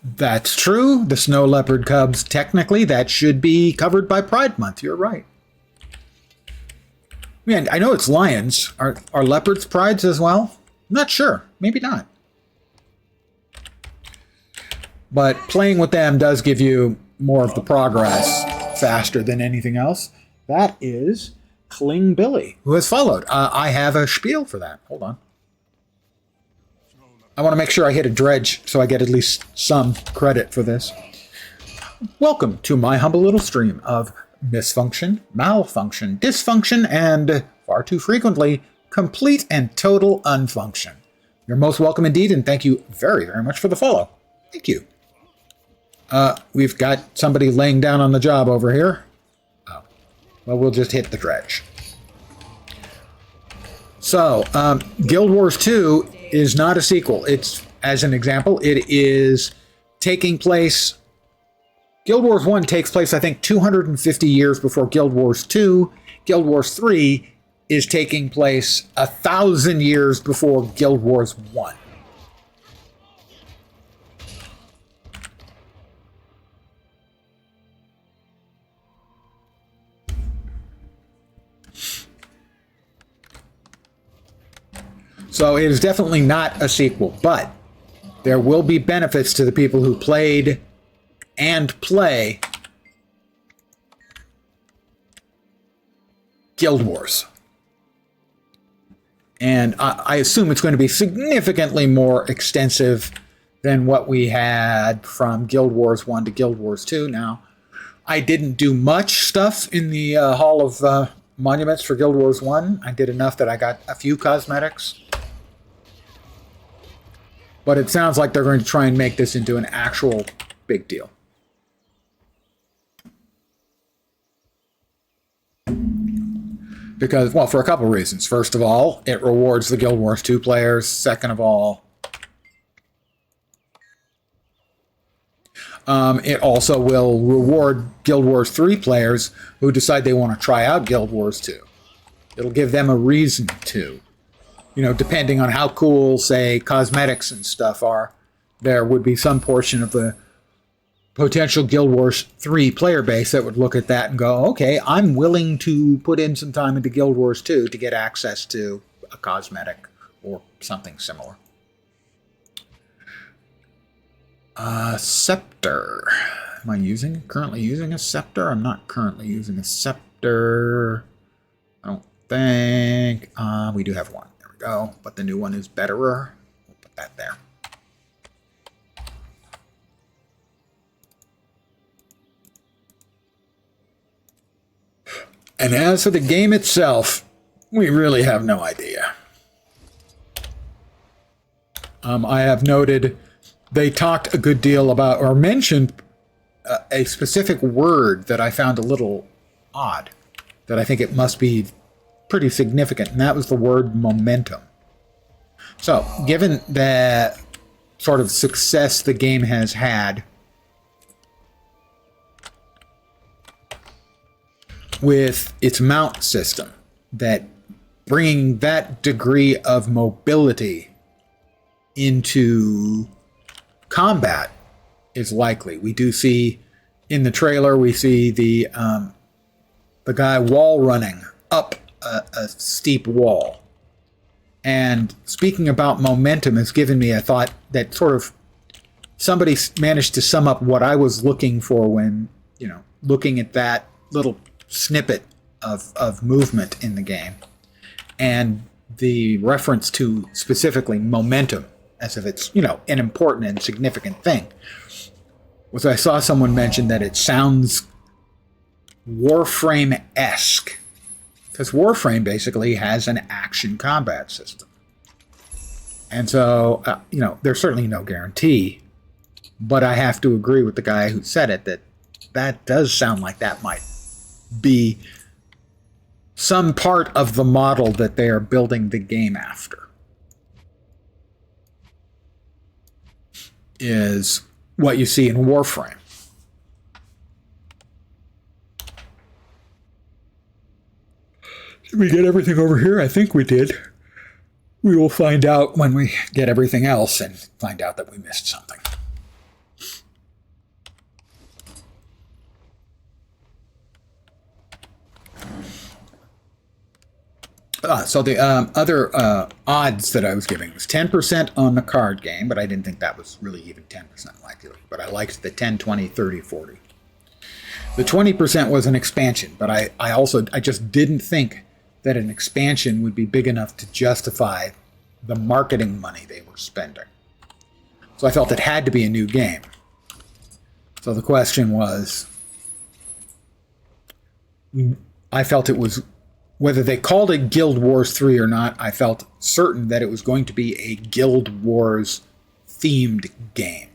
That's true. The snow leopard cubs, technically, that should be covered by Pride Month. You're right. Man, I know it's lions. Are leopards prides as well? I'm not sure. Maybe not. But playing with them does give you more of the progress faster than anything else. That is Kling Billy, who has followed. I have a spiel for that. Hold on. I want to make sure I hit a dredge so I get at least some credit for this. Welcome to my humble little stream of misfunction, malfunction, dysfunction, and, far too frequently, complete and total unfunction. You're most welcome indeed, and thank you very, very much for the follow. Thank you. We've got somebody laying down on the job over here. Oh, well, we'll just hit the dredge. So, Guild Wars 2 is not a sequel. It's, as an example, it is taking place... Guild Wars 1 takes place, I think, 250 years before Guild Wars 2. Guild Wars 3 is taking place 1,000 years before Guild Wars 1. So it is definitely not a sequel, but there will be benefits to the people who played and play Guild Wars. And I assume it's going to be significantly more extensive than what we had from Guild Wars 1 to Guild Wars 2. Now, I didn't do much stuff in the Hall of Monuments for Guild Wars 1. I did enough that I got a few cosmetics. But it sounds like they're going to try and make this into an actual big deal. Because, well, for a couple reasons. First of all, it rewards the Guild Wars 2 players. Second of all, it also will reward Guild Wars 3 players who decide they want to try out Guild Wars 2. It'll give them a reason to. You know, depending on how cool, say, cosmetics and stuff are, there would be some portion of the potential Guild Wars 3 player base that would look at that and go, okay, I'm willing to put in some time into Guild Wars 2 to get access to a cosmetic or something similar. Scepter. Am I currently using a scepter? I'm not currently using a scepter. I don't think. We do have one. There we go. But the new one is betterer. We'll put that there. And as for the game itself, we really have no idea. I have noted they talked a good deal about, or mentioned a specific word that I found a little odd, that I think it must be pretty significant, and that was the word momentum. So, given the sort of success the game has had with its mount system, that bringing that degree of mobility into combat is likely. We do see in the trailer, we see the guy wall running up a steep wall. And speaking about momentum has given me a thought that sort of somebody managed to sum up what I was looking for when, you know, looking at that little snippet of movement in the game, and the reference to specifically momentum as if it's, you know, an important and significant thing, was I saw someone mention that it sounds Warframe-esque, because Warframe basically has an action combat system. And so, you know, there's certainly no guarantee, but I have to agree with the guy who said it, that does sound like that might be some part of the model that they are building the game after, is what you see in Warframe. Did we get everything over here? I think we did. We will find out when we get everything else and find out that we missed something. So the other odds that I was giving was 10% on the card game, but I didn't think that was really even 10% likely. But I liked the 10, 20, 30, 40. The 20% was an expansion, but I just didn't think that an expansion would be big enough to justify the marketing money they were spending. So I felt it had to be a new game. So the question was, I felt it was, whether they called it Guild Wars 3 or not, I felt certain that it was going to be a Guild Wars themed game.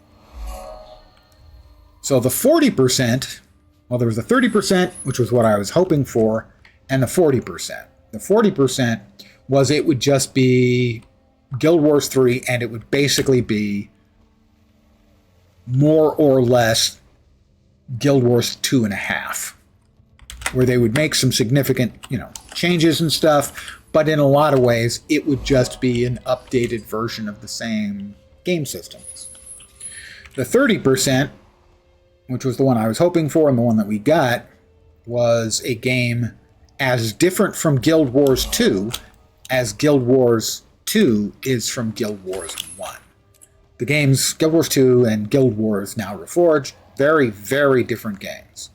So the 40%, well, there was the 30%, which was what I was hoping for, and the 40%. The 40% was it would just be Guild Wars 3, and it would basically be more or less Guild Wars 2.5, where they would make some significant, you know, changes and stuff, but in a lot of ways, it would just be an updated version of the same game systems. The 30%, which was the one I was hoping for and the one that we got, was a game as different from Guild Wars 2 as Guild Wars 2 is from Guild Wars 1. The games Guild Wars 2 and Guild Wars Now Reforged, very, very different games.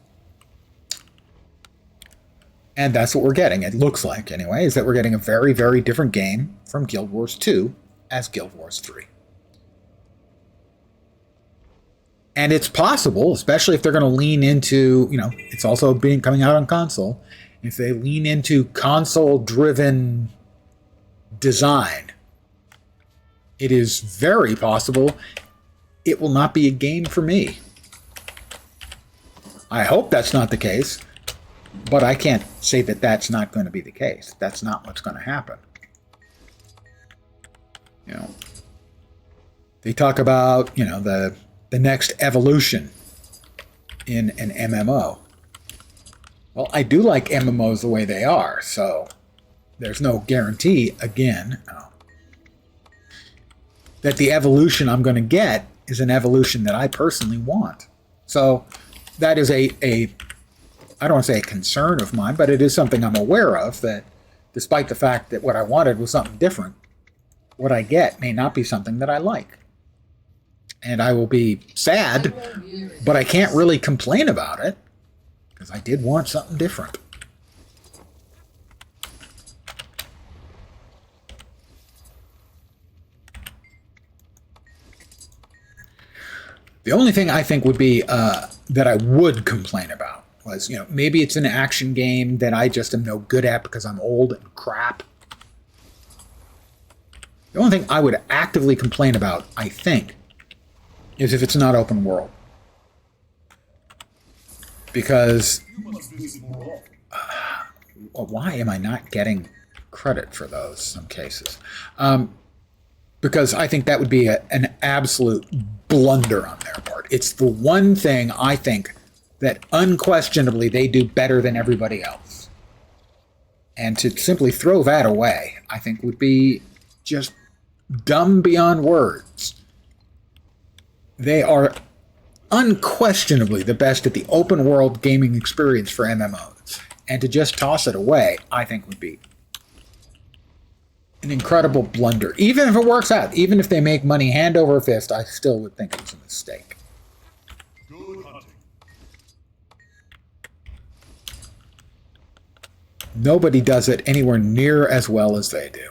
And that's what we're getting, it looks like anyway, is that we're getting a very, very different game from Guild Wars 2 as Guild Wars 3. And it's possible, especially if they're going to lean into, it's also coming out on console, if they lean into console-driven design, it is very possible it will not be a game for me. I hope that's not the case, but I can't say that that's not going to be the case. That's not what's going to happen. They talk about, the next evolution in an MMO. Well, I do like MMOs the way they are, so there's no guarantee, again, that the evolution I'm going to get is an evolution that I personally want. So that is I don't want to say a concern of mine, but it is something I'm aware of, that despite the fact that what I wanted was something different, what I get may not be something that I like. And I will be sad, but I can't really complain about it, because I did want something different. The only thing I think would be that I would complain about was, maybe it's an action game that I just am no good at because I'm old and crap. The only thing I would actively complain about, I think, is if it's not open world. Because why am I not getting credit for those some cases? Because I think that would be an absolute blunder on their part. It's the one thing I think that unquestionably they do better than everybody else. And to simply throw that away, I think would be just dumb beyond words. They are unquestionably the best at the open world gaming experience for MMOs. And to just toss it away, I think would be an incredible blunder. Even if it works out, even if they make money hand over fist, I still would think it was a mistake. Good hunting. Nobody does it anywhere near as well as they do.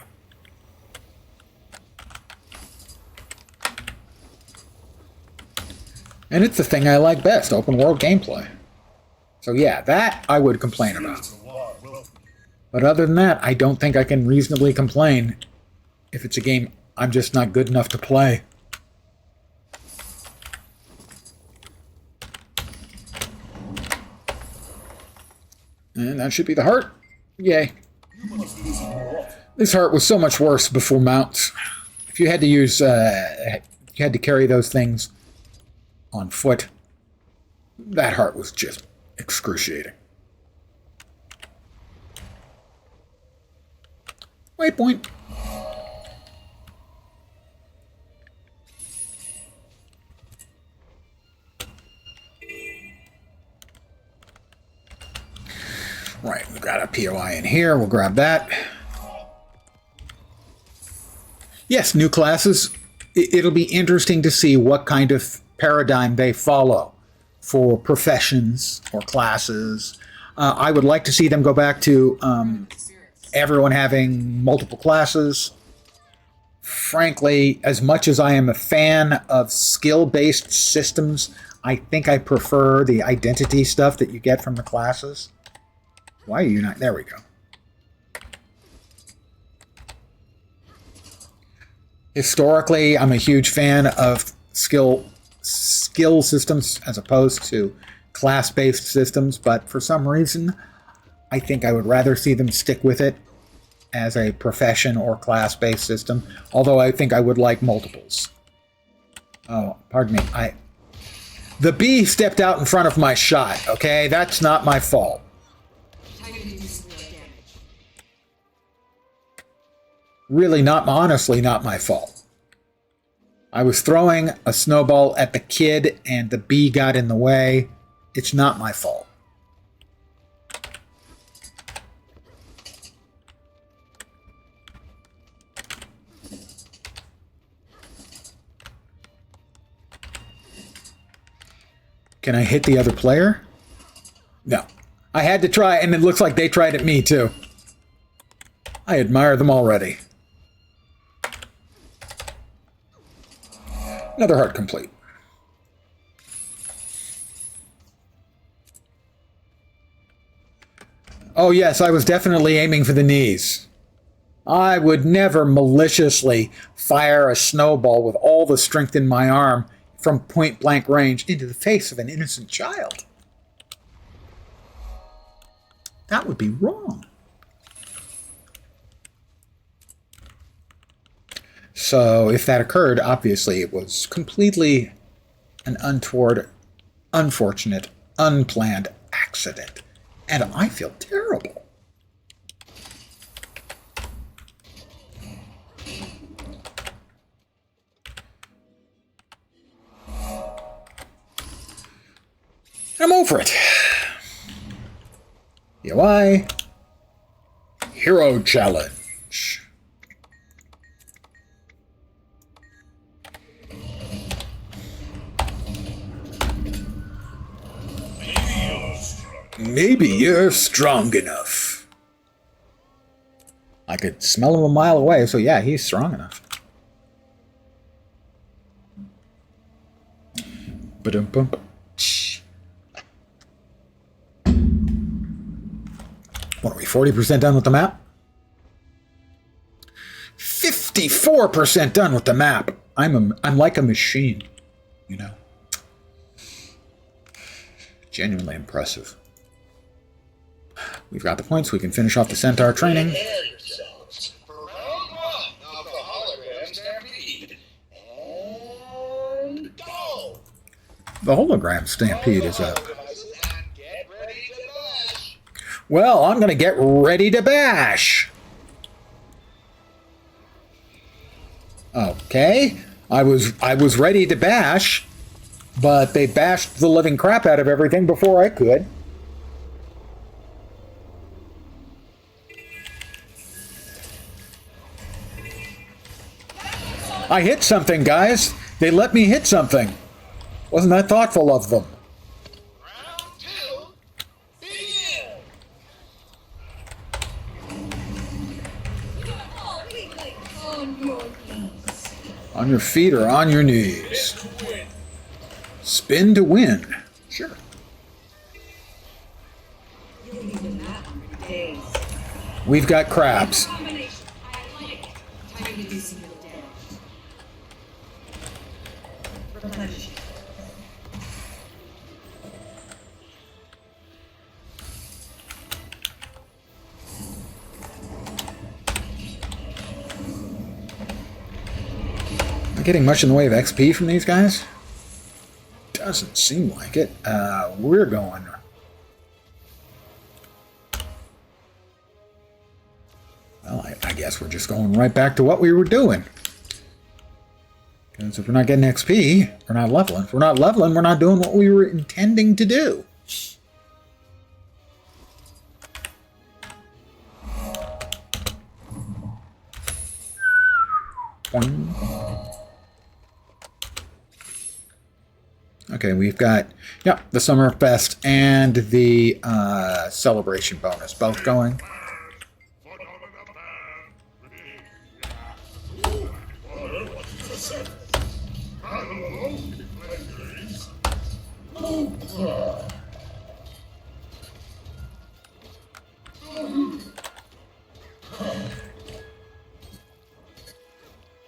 And it's the thing I like best, open world gameplay. So yeah, that I would complain about. But other than that, I don't think I can reasonably complain if it's a game I'm just not good enough to play. And that should be the heart. Yay. This heart was so much worse before mounts. If you had to use, you had to carry those things on foot, that heart was just excruciating. Waypoint. Right, we've got a POI in here. We'll grab that. Yes, new classes. It'll be interesting to see what kind of paradigm they follow for professions or classes. I would like to see them go back to everyone having multiple classes. Frankly, as much as I am a fan of skill-based systems, I think I prefer the identity stuff that you get from the classes. Why are you not? There we go. Historically, I'm a huge fan of skill systems as opposed to class-based systems, but for some reason, I think I would rather see them stick with it as a profession or class-based system, although I think I would like multiples. Oh, pardon me. The bee stepped out in front of my shot, okay? That's not my fault. really not, honestly, not my fault. I was throwing a snowball at the kid and the bee got in the way. It's not my fault. Can I hit the other player? No. I had to try, and it looks like they tried at me, too. I admire them already. Another heart complete. Oh, yes, I was definitely aiming for the knees. I would never maliciously fire a snowball with all the strength in my arm from point-blank range into the face of an innocent child. That would be wrong. So if that occurred, obviously it was completely an untoward, unfortunate, unplanned accident. And I feel terrible. I'm over it. UI. Hero Challenge. Maybe you're strong enough. I could smell him a mile away, so yeah, he's strong enough. Ba-dum-bum. What are we, 40% done with the map? 54% done with the map. I'm like a machine, you know. Genuinely impressive. We've got the points. We can finish off the Centaur training. For round one of the hologram stampede. And go! The hologram stampede is up. And get ready to bash. Well, I'm going to get ready to bash. Okay. I was ready to bash, but they bashed the living crap out of everything before I could. I hit something, guys. They let me hit something. Wasn't that thoughtful of them? Round two, begin! On your knees. On your feet or on your knees. Spin to win. Sure. You'll need a map for days. We've got crabs. Combination. I like it. Time to do some real damage. Replenish. Am I getting much in the way of XP from these guys? Doesn't seem like it. We're going. Well, I guess we're just going right back to what we were doing. Because if we're not getting XP, we're not leveling. If we're not leveling, we're not doing what we were intending to do. Boing. Okay, we've got, the Summer Fest and the Celebration bonus both going.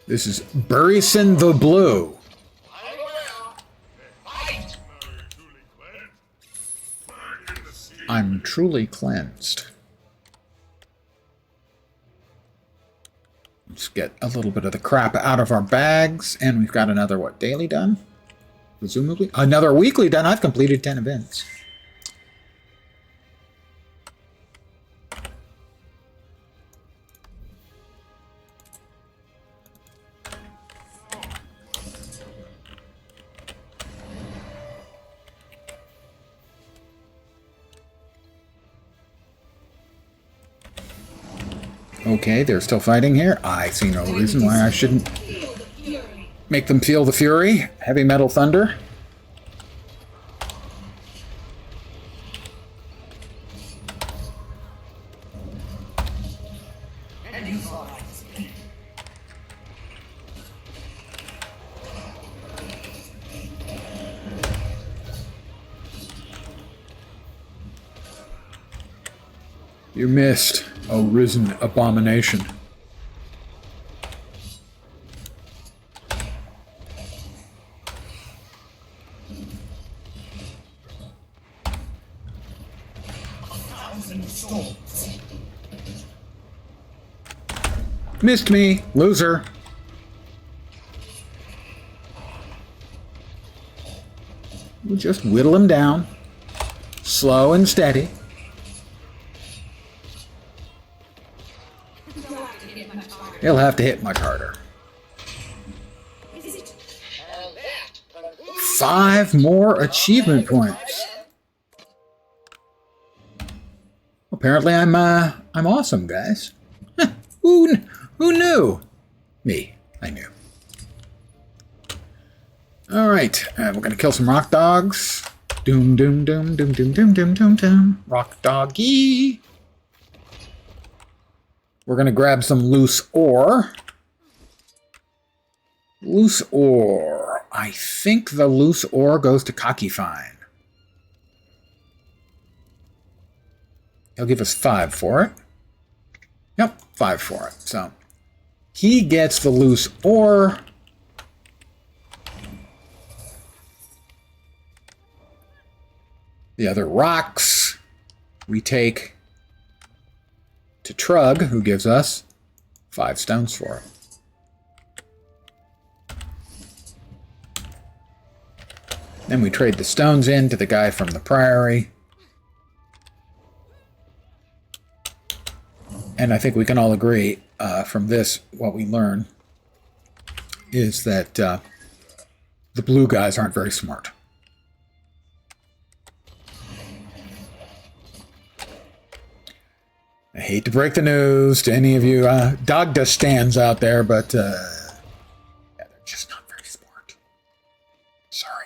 This is Burrison the Blue. I will fight! I'm truly cleansed. Let's get a little bit of the crap out of our bags. And we've got another, what, daily done? Presumably. Another weekly done. I've completed 10 events. Okay, they're still fighting here. I see no reason why I shouldn't Feel the fury. make them feel the fury. Heavy metal thunder. You missed, O risen abomination. Missed me, loser. We'll just whittle him down, slow and steady. You'll have to hit much harder. He'll have to hit much harder. Is it? 5 more achievement points. Apparently, I'm awesome, guys. Who knew? Me, I knew. All right, we're gonna kill some rock dogs. Doom, doom, doom, doom, doom, doom, doom, doom, doom. Rock doggy. We're gonna grab some loose ore. Loose ore. I think the loose ore goes to Cockifine. He'll give us 5 for it. Yep, 5 for it. So he gets the loose ore. The other rocks we take to Trug, who gives us 5 stones for it. Then we trade the stones in to the guy from the Priory. And I think we can all agree from this, what we learn is that the blue guys aren't very smart. I hate to break the news to any of you Dogda stands out there, but yeah, they're just not very smart. Sorry.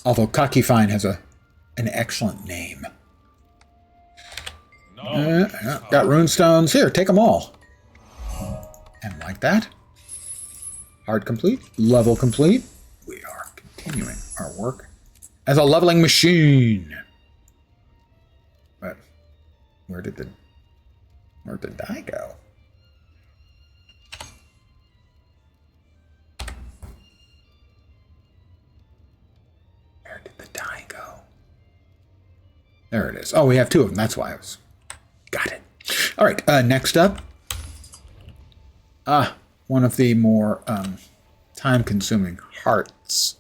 Although Cockifine has an excellent name. Got runestones. Here, take them all. And like that. Hard complete. Level complete. We are continuing our work as a leveling machine. But where did the die go? Where did the die go? There it is. Oh, we have 2 of them. That's why I was... Got it. All right, next up. One of the more time-consuming hearts.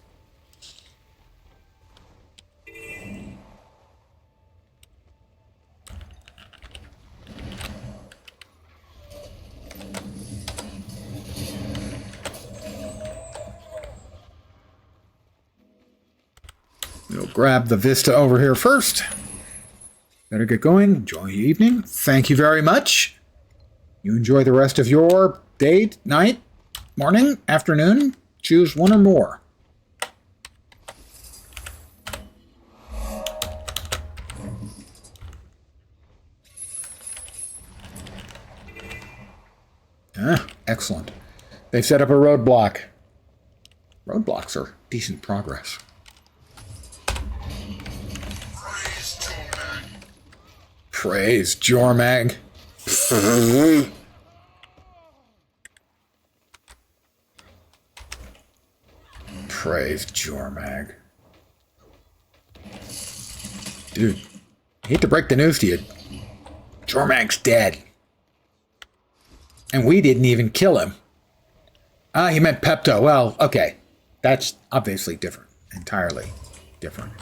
We'll grab the Vista over here first. Better get going. Enjoy your evening. Thank you very much. You enjoy the rest of your day, night, morning, afternoon. Choose one or more. Excellent. They've set up a roadblock. Roadblocks are decent progress. Praise Jormag. Praise Jormag. Dude, I hate to break the news to you. Jormag's dead. And we didn't even kill him. He meant Pepto. Well, okay. That's obviously different. Entirely different.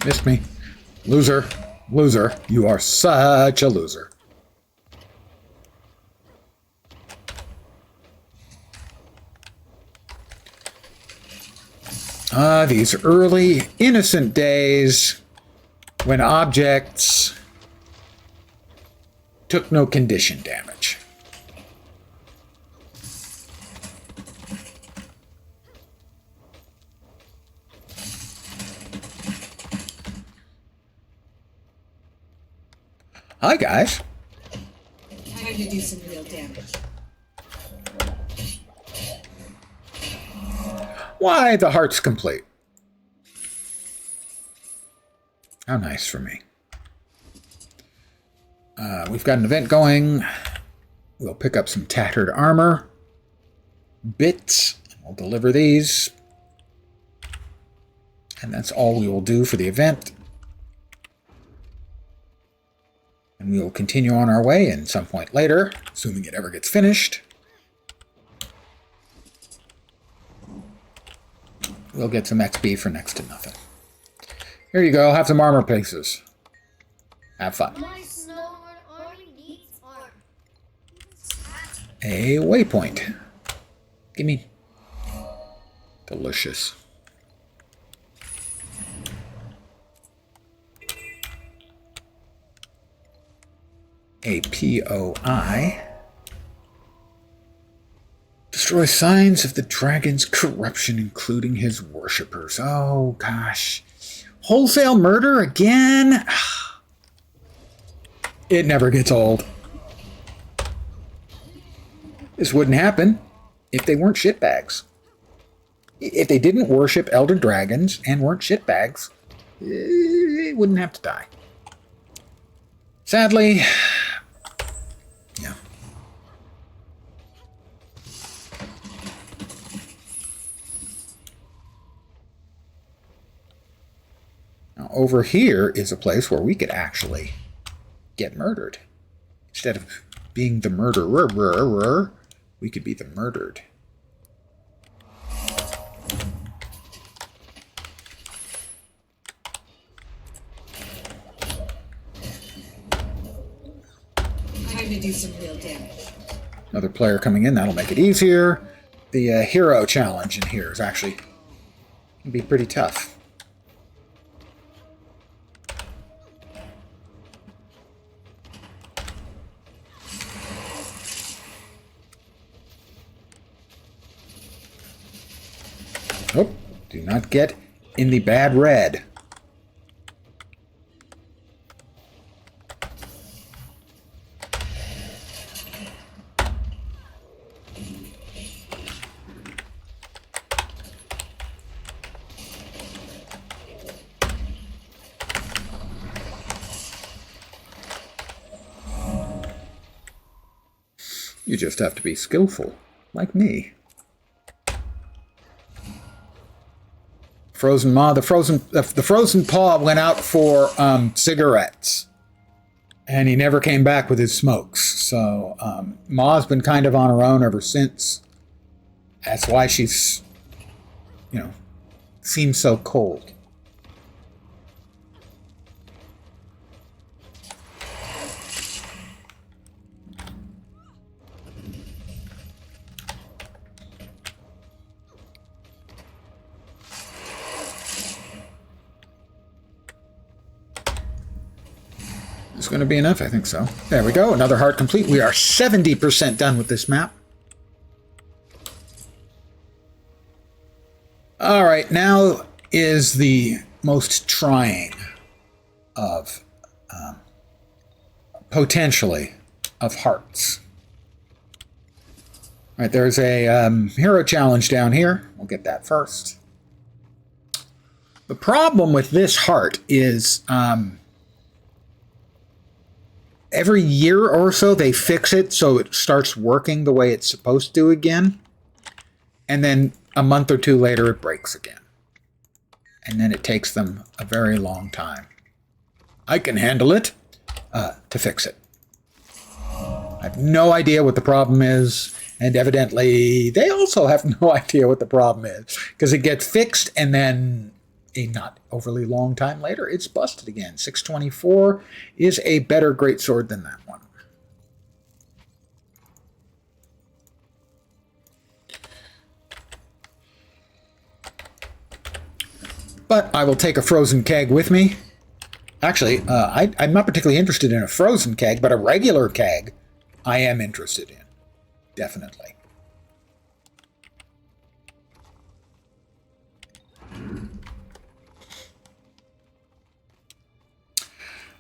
Missed me. Loser. Loser. You are such a loser. These early, innocent days when objects took no condition damage. Hi, guys. Time to do some real damage. Why, the heart's complete. How nice for me. We've got an event going. We'll pick up some tattered armor. Bits. We'll deliver these. And that's all we will do for the event. And we will continue on our way, and some point later, assuming it ever gets finished, we'll get some XP for next to nothing. Here you go. Have some armor pieces. Have fun. My snowboard army needs armor. A waypoint. Gimme. Delicious. A POI. Destroy signs of the dragon's corruption, including his worshippers. Oh, gosh. Wholesale murder again? It never gets old. This wouldn't happen if they weren't shitbags. If they didn't worship elder dragons and weren't shitbags, it wouldn't have to die. Sadly, yeah. Now, over here is a place where we could actually get murdered. Instead of being the murderer, we could be the murdered. Time to do some real damage. Another player coming in, that'll make it easier. The hero challenge in here is actually can be pretty tough. Oh, do not get in the bad red. You just have to be skillful, like me. Frozen Ma, the frozen paw went out for cigarettes, and he never came back with his smokes. So Ma's been kind of on her own ever since. That's why she's, seems so cold. It's going to be enough, I think so. There we go, another heart complete. We are 70% done with this map. All right, now is the most trying of, potentially, of hearts. All right, there's a hero challenge down here. We'll get that first. The problem with this heart is... every year or so, they fix it so it starts working the way it's supposed to again. And then a month or two later, it breaks again. And then it takes them a very long time. I can handle it to fix it. I have no idea what the problem is. And evidently, they also have no idea what the problem is. Because it gets fixed and then a not overly long time later, it's busted again. 624 is a better greatsword than that one. But I will take a frozen keg with me. Actually, I'm not particularly interested in a frozen keg, but a regular keg I am interested in. Definitely.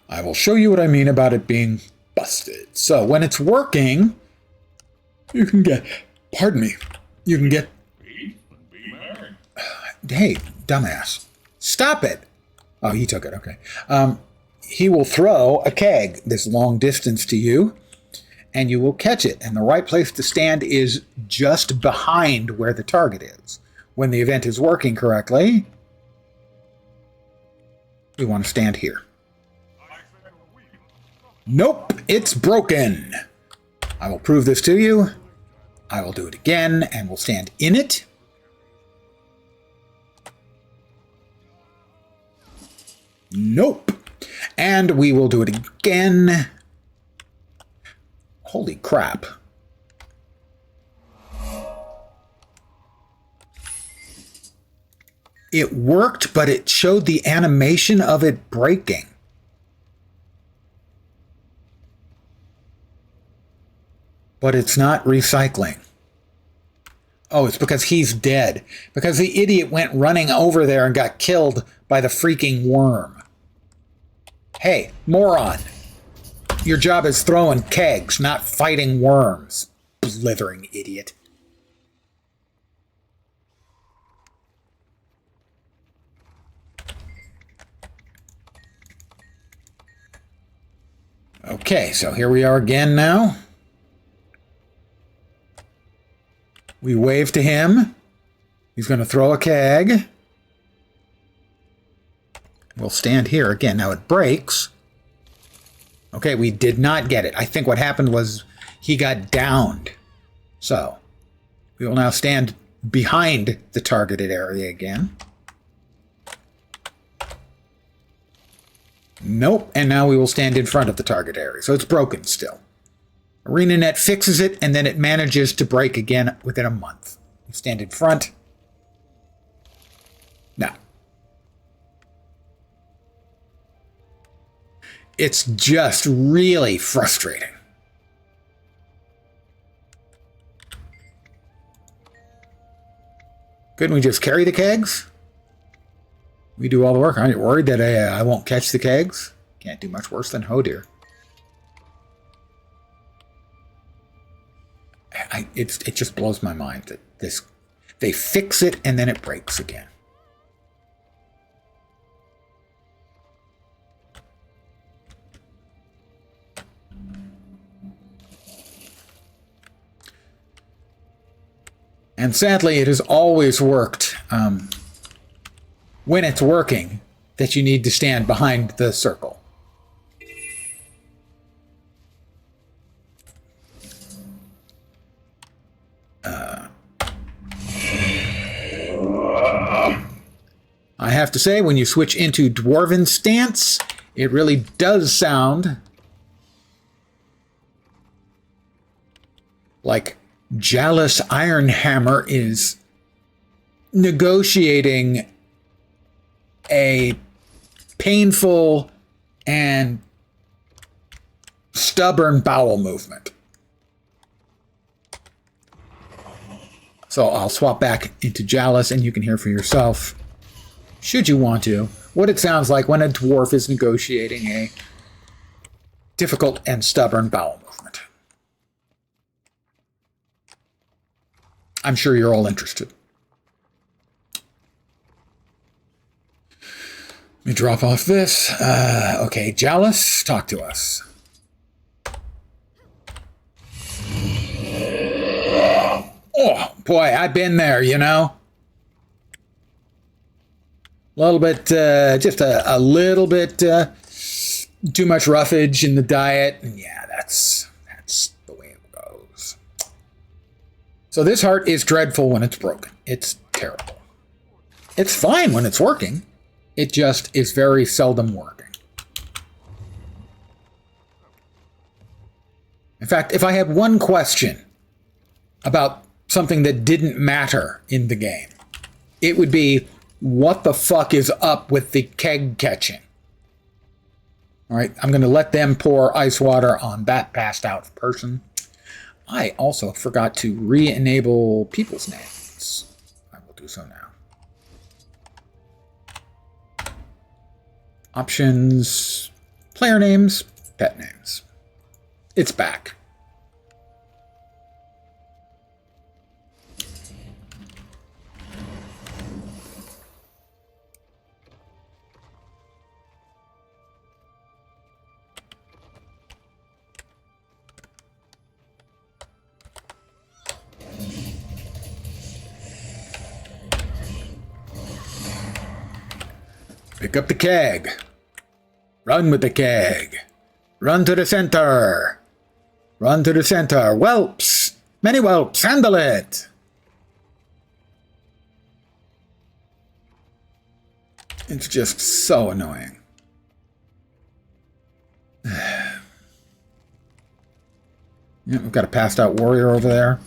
I will show you what I mean about it being busted. So when it's working, you can get, pardon me, you can get, hey, dumbass, stop it. Oh, he took it, okay. He will throw a keg this long distance to you, and you will catch it. And the right place to stand is just behind where the target is. When the event is working correctly, we want to stand here. Nope, it's broken. I will prove this to you. I will do it again, and we'll stand in it. Nope. And we will do it again. Holy crap. It worked, but it showed the animation of it breaking. But it's not recycling. Oh, it's because he's dead. Because the idiot went running over there and got killed by the freaking worm. Hey, moron. Your job is throwing kegs, not fighting worms. Blithering idiot. Okay, so here we are again now. We wave to him. He's going to throw a keg. We'll stand here again. Now it breaks. Okay, we did not get it. I think what happened was he got downed. So we will now stand behind the targeted area again. Nope. And now we will stand in front of the target area. So it's broken still. ArenaNet fixes it, and then it manages to break again within a month. You stand in front. Now. It's just really frustrating. Couldn't we just carry the kegs? We do all the work. Aren't you worried that I won't catch the kegs? Can't do much worse than oh dear. It just blows my mind that they fix it and then it breaks again. And sadly, it has always worked when it's working that you need to stand behind the circle. I have to say, when you switch into Dwarven stance, it really does sound like Jalus Ironhammer is negotiating a painful and stubborn bowel movement. So I'll swap back into Jalus and you can hear for yourself, should you want to, what it sounds like when a dwarf is negotiating a difficult and stubborn bowel movement. I'm sure you're all interested. Let me drop off this. Okay, Jalus, talk to us. Oh, boy, I've been there, you know. A little bit, just a little bit too much roughage in the diet. And yeah, that's the way it goes. So this heart is dreadful when it's broken. It's terrible. It's fine when it's working. It just is very seldom working. In fact, if I had one question about something that didn't matter in the game, it would be, what the fuck is up with the keg catching? All right, I'm going to let them pour ice water on that passed out person. I also forgot to re-enable people's names. I will do so now. Options, player names, pet names. It's back. Pick up the keg. Run with the keg. Run to the center. Run to the center. Whelps. Many whelps. Handle it. It's just so annoying. Yeah, we've got a passed out warrior over there.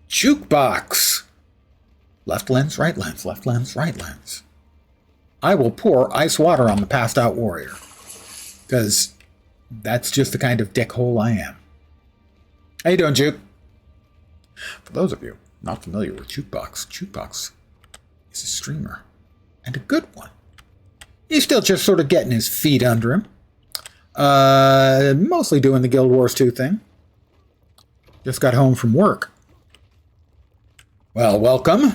Jukebox. Left lens, right lens, left lens, right lens. I will pour ice water on the passed out warrior. Because that's just the kind of dickhole I am. How you doing, Juke? For those of you not familiar with Jukebox, Jukebox is a streamer. And a good one. He's still just sort of getting his feet under him. Mostly doing the Guild Wars 2 thing. Just got home from work. Well, welcome.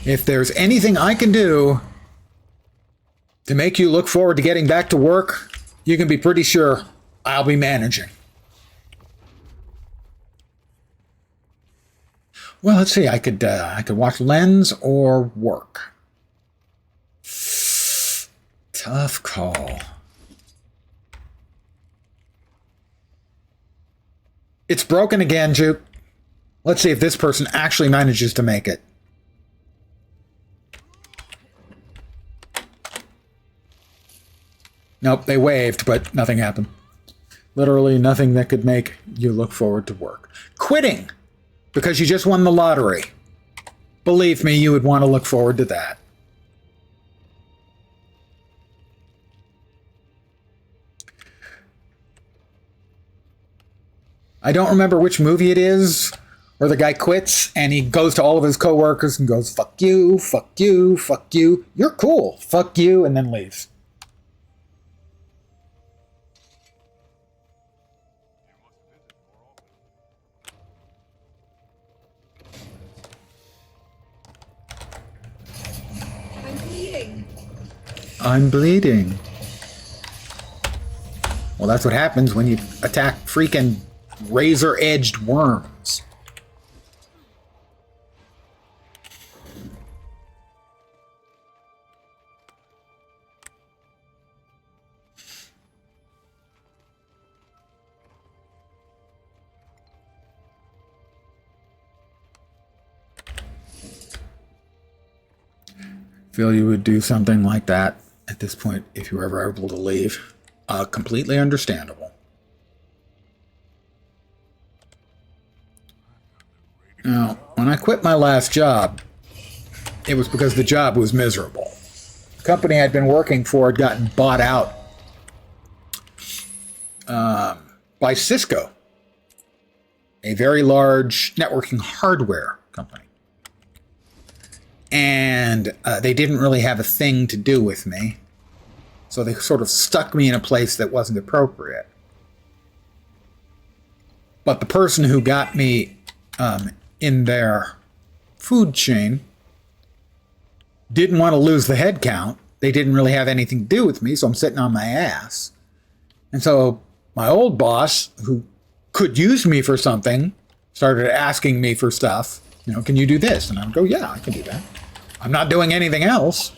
If there's anything I can do to make you look forward to getting back to work, you can be pretty sure I'll be managing. Well, let's see. I could watch Lens or work. Tough call. It's broken again, Juke. Let's see if this person actually manages to make it. Nope, they waved, but nothing happened. Literally nothing that could make you look forward to work. Quitting because you just won the lottery. Believe me, you would want to look forward to that. I don't remember which movie it is where the guy quits and he goes to all of his coworkers and goes, fuck you, fuck you, fuck you. You're cool. Fuck you, and then leaves. I'm bleeding. Well, that's what happens when you attack freaking razor-edged worms. Feel you would do something like that at this point if you were ever able to leave. Completely understandable. Now, when I quit my last job, it was because the job was miserable. The company I'd been working for had gotten bought out by Cisco, a very large networking hardware company. And they didn't really have a thing to do with me. So they sort of stuck me in a place that wasn't appropriate. But the person who got me in their food chain didn't want to lose the head count. They didn't really have anything to do with me, so I'm sitting on my ass. And so my old boss, who could use me for something, started asking me for stuff. You know, can you do this? And I would go, yeah, I can do that. I'm not doing anything else.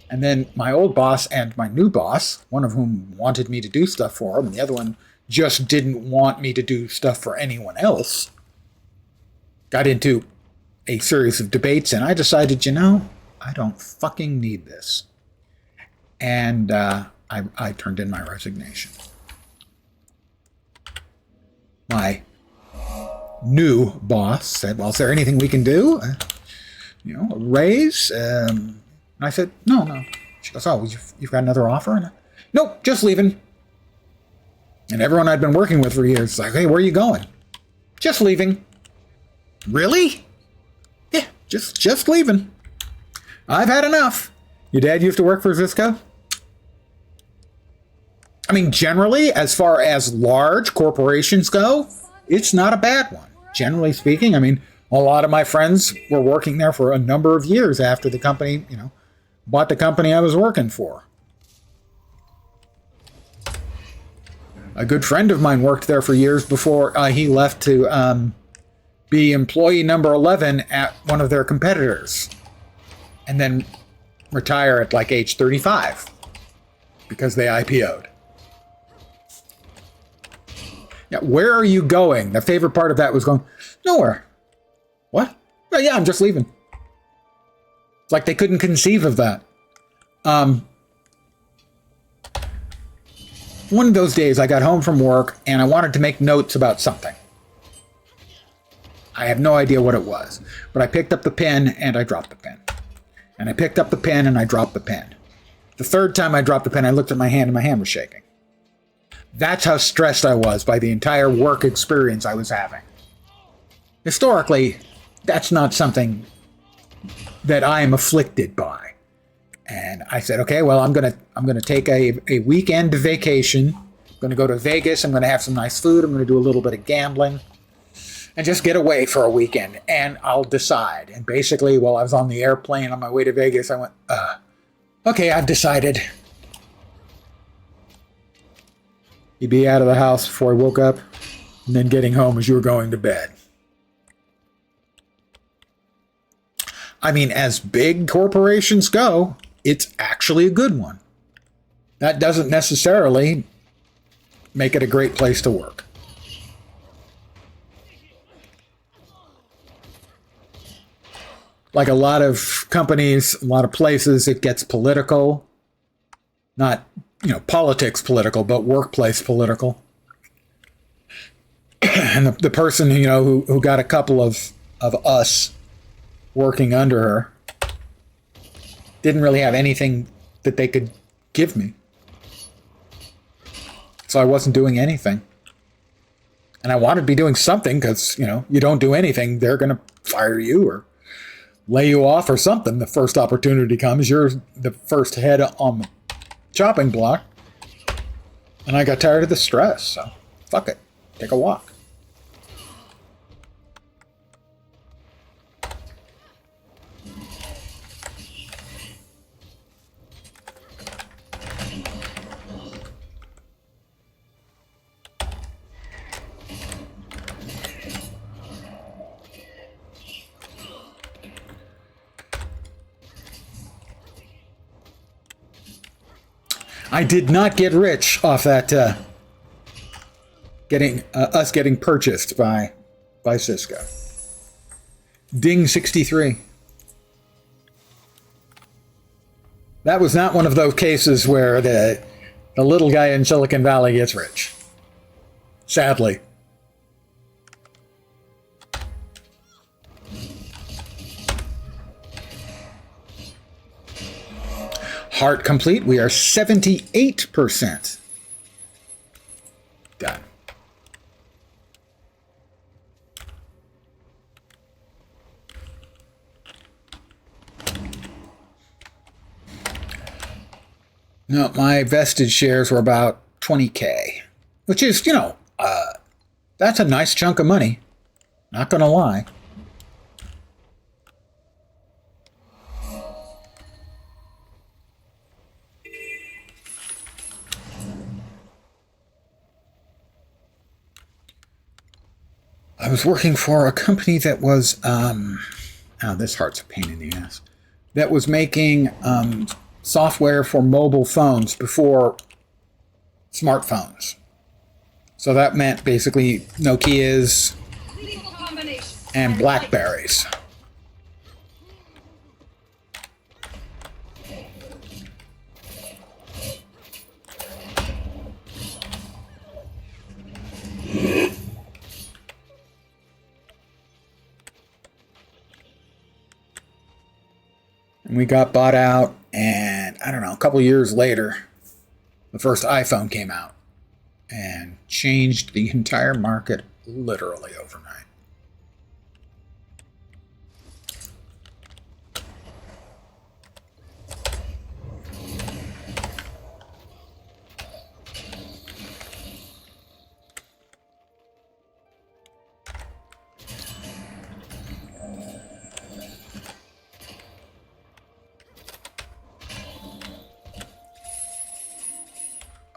And then my old boss and my new boss, one of whom wanted me to do stuff for him, and the other one just didn't want me to do stuff for anyone else, got into a series of debates, and I decided, you know, I don't fucking need this. And I turned in my resignation. My new boss said, well, is there anything we can do? You know, a raise? And I said, no. She goes, oh, you've got another offer? And nope, just leaving. And everyone I'd been working with for years is like, hey, where are you going? Just leaving. Really? Yeah, just leaving. I've had enough. Your dad used to work for Zisco? I mean, generally, as far as large corporations go, it's not a bad one. Generally speaking, I mean, a lot of my friends were working there for a number of years after the company, you know, bought the company I was working for. A good friend of mine worked there for years before he left to be employee number 11 at one of their competitors. And then retire at like age 35 because they IPO'd. Yeah, where are you going? The favorite part of that was going, nowhere. What? Oh, yeah, I'm just leaving. It's like they couldn't conceive of that. One of those days I got home from work and I wanted to make notes about something. I have no idea what it was, but I picked up the pen and I dropped the pen. And I picked up the pen and I dropped the pen. The third time I dropped the pen, I looked at my hand and my hand was shaking. That's how stressed I was by the entire work experience I was having. Historically, that's not something that I am afflicted by. And I said, okay, well, I'm gonna take a weekend vacation. I'm gonna go to Vegas. I'm gonna have some nice food. I'm gonna do a little bit of gambling and just get away for a weekend. And I'll decide. And basically, while I was on the airplane on my way to Vegas, I went, okay, I've decided. He'd be out of the house before I woke up, and then getting home as you were going to bed. I mean, as big corporations go, it's actually a good one. That doesn't necessarily make it a great place to work. Like a lot of companies, a lot of places, it gets political. Not, you know, politics political, but workplace political. And the person, you know, who got a couple of us working under her didn't really have anything that they could give me. So I wasn't doing anything. And I wanted to be doing something because, you know, you don't do anything, they're going to fire you or lay you off or something. The first opportunity comes, you're the first head on the chopping block. And I got tired of the stress, so fuck it. Take a walk. I did not get rich off that us getting purchased by Cisco. Ding 63. That was not one of those cases where the little guy in Silicon Valley gets rich. Sadly. Heart complete. We are 78% done. No, my vested shares were about 20K, which is, you know, that's a nice chunk of money. Not gonna lie. I was working for a company that was, this heart's a pain in the ass, that was making software for mobile phones before smartphones. So that meant basically Nokias and Blackberries. And we got bought out, and I don't know, a couple years later, the first iPhone came out and changed the entire market literally overnight.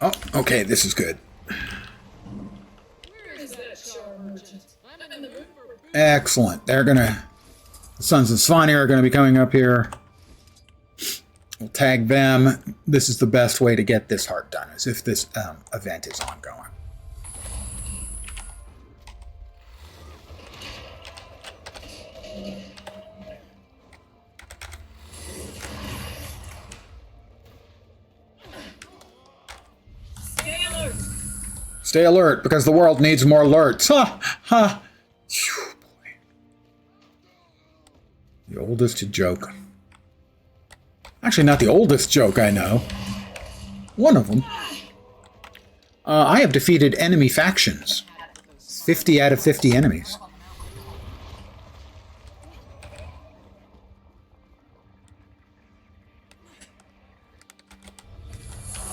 Oh, okay, this is good. Excellent. They're gonna... The Sons of Svanir are gonna be coming up here. We'll tag them. This is the best way to get this heart done, is if this event is ongoing. Stay alert, because the world needs more alerts. Ha! Ha! Phew, boy. The oldest joke. Actually, not the oldest joke I know. One of them. I have defeated enemy factions. 50 out of 50 enemies.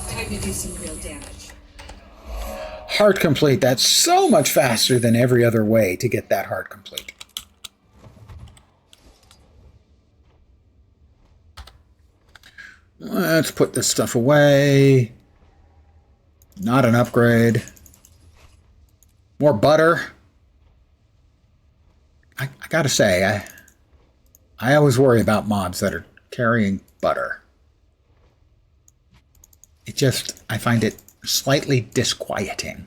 Time to do some real damage. Heart complete. That's so much faster than every other way to get that heart complete. Let's put this stuff away. Not an upgrade. More butter. I gotta say, I always worry about mobs that are carrying butter. I find it slightly disquieting.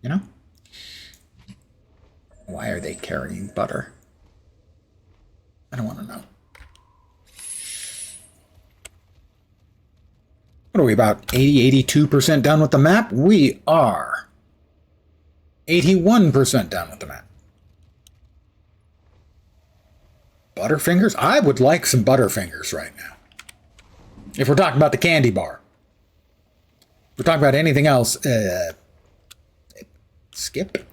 You know? Why are they carrying butter? I don't want to know. What are we, about 80, 82% done with the map? We are 81% done with the map. Butterfingers? I would like some Butterfingers right now. If we're talking about the candy bar. If we're talking about anything else, skip.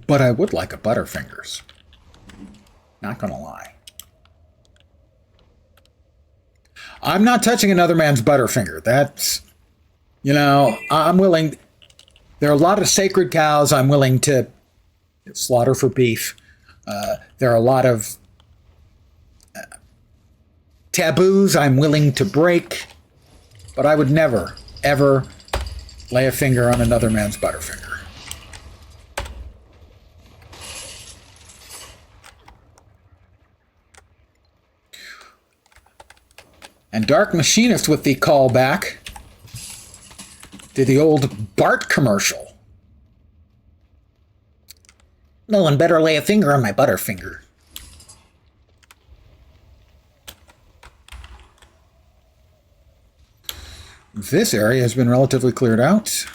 But I would like a Butterfingers. Not gonna lie. I'm not touching another man's Butterfinger. That's, you know, I'm willing. There are a lot of sacred cows I'm willing to slaughter for beef. There are a lot of taboos I'm willing to break. But I would never, ever lay a finger on another man's Butterfinger. And Dark Machinist with the callback to the old Bart commercial. No one better lay a finger on my Butterfinger. This area has been relatively cleared out.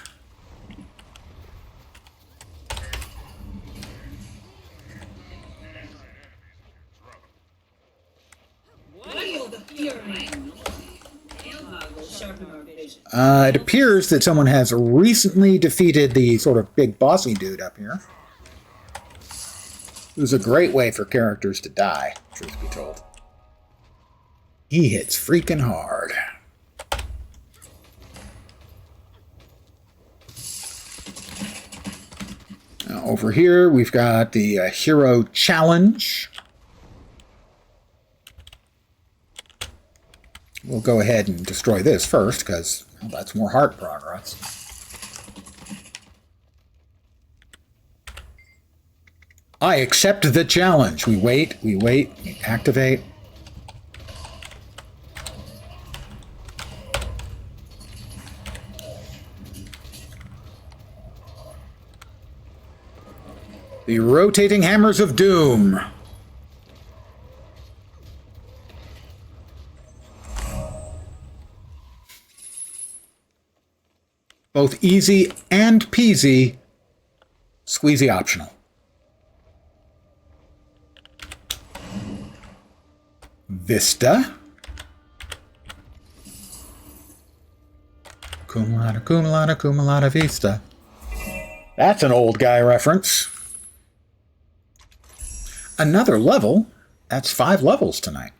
It appears that someone has recently defeated the sort of big bossy dude up here. It was a great way for characters to die, truth be told. He hits freaking hard. Now, over here, we've got the Hero Challenge. We'll go ahead and destroy this first, because well, that's more heart progress. I accept the challenge. We wait, we activate. The rotating hammers of doom. Both easy and peasy, squeezy optional. Vista. Cum laude, vista. That's an old guy reference. Another level. That's 5 levels tonight.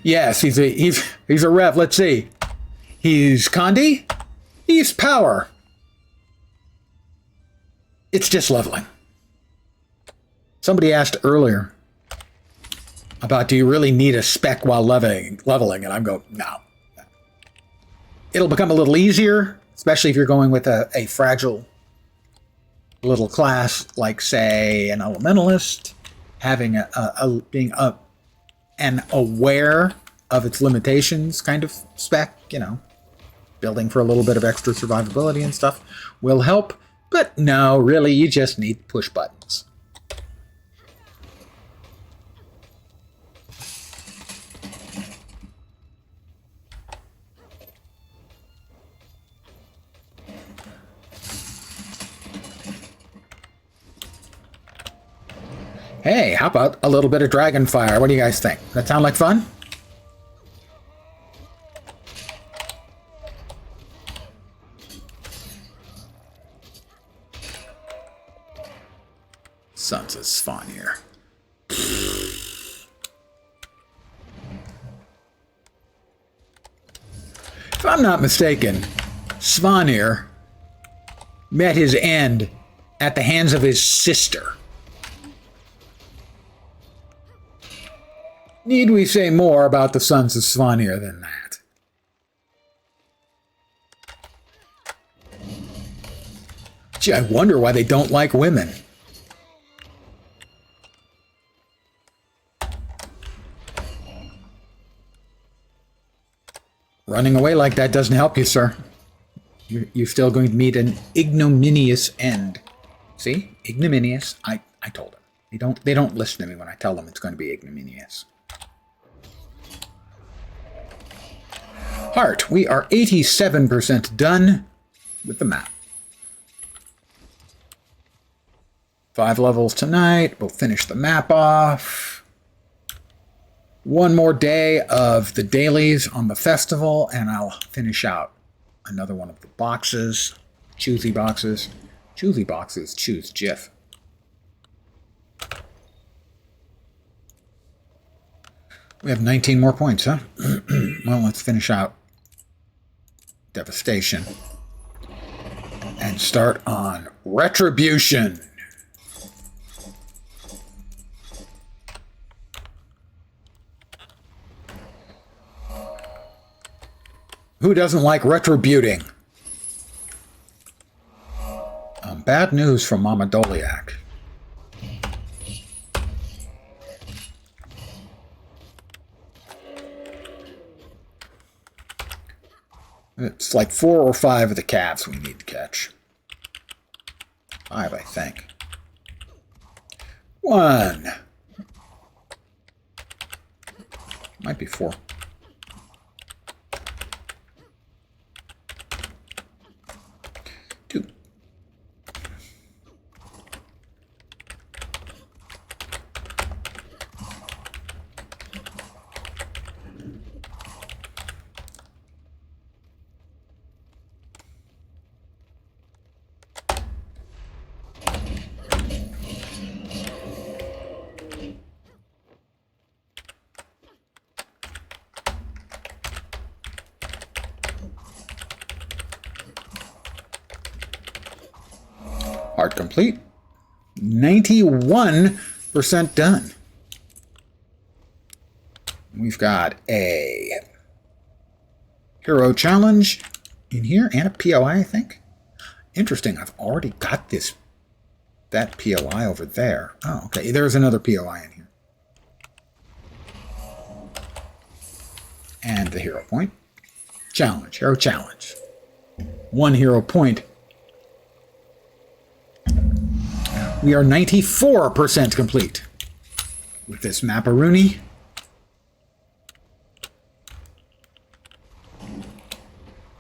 Yes, he's a rev. Let's see. He's Condi. He's power. It's just leveling. Somebody asked earlier about, do you really need a spec while leveling? And I'm going, no. It'll become a little easier, especially if you're going with a fragile little class like, say, an elementalist, having being an aware of its limitations kind of spec, you know, building for a little bit of extra survivability and stuff will help. But no, really, you just need push buttons. Hey, how about a little bit of dragon fire? What do you guys think? That sound like fun? Sons of Svanir. If I'm not mistaken, Svanir met his end at the hands of his sister. Need we say more about the Sons of Svanir than that? Gee, I wonder why they don't like women. Running away like that doesn't help you, sir. You're still going to meet an ignominious end. See? Ignominious. I told them. They don't listen to me when I tell them it's going to be ignominious. Heart, we are 87% done with the map. 5 levels tonight. We'll finish the map off. One more day of the dailies on the festival, and I'll finish out another one of the boxes. Choosy boxes. Choosy boxes. Choose GIF. We have 19 more points, huh? Well, let's finish out Devastation and start on Retribution. Who doesn't like retributing? Bad news from Mama Doliak. It's like 4 or 5 of the calves we need to catch. 5, I think. 1. Might be 4. 2. Part complete. 91% done. We've got a hero challenge in here and a POI, I think. Interesting. I've already got that POI over there. Oh, okay. There's another POI in here. And the hero point. Challenge. Hero challenge. 1 hero point. We are 94% complete with this Mapperoonie.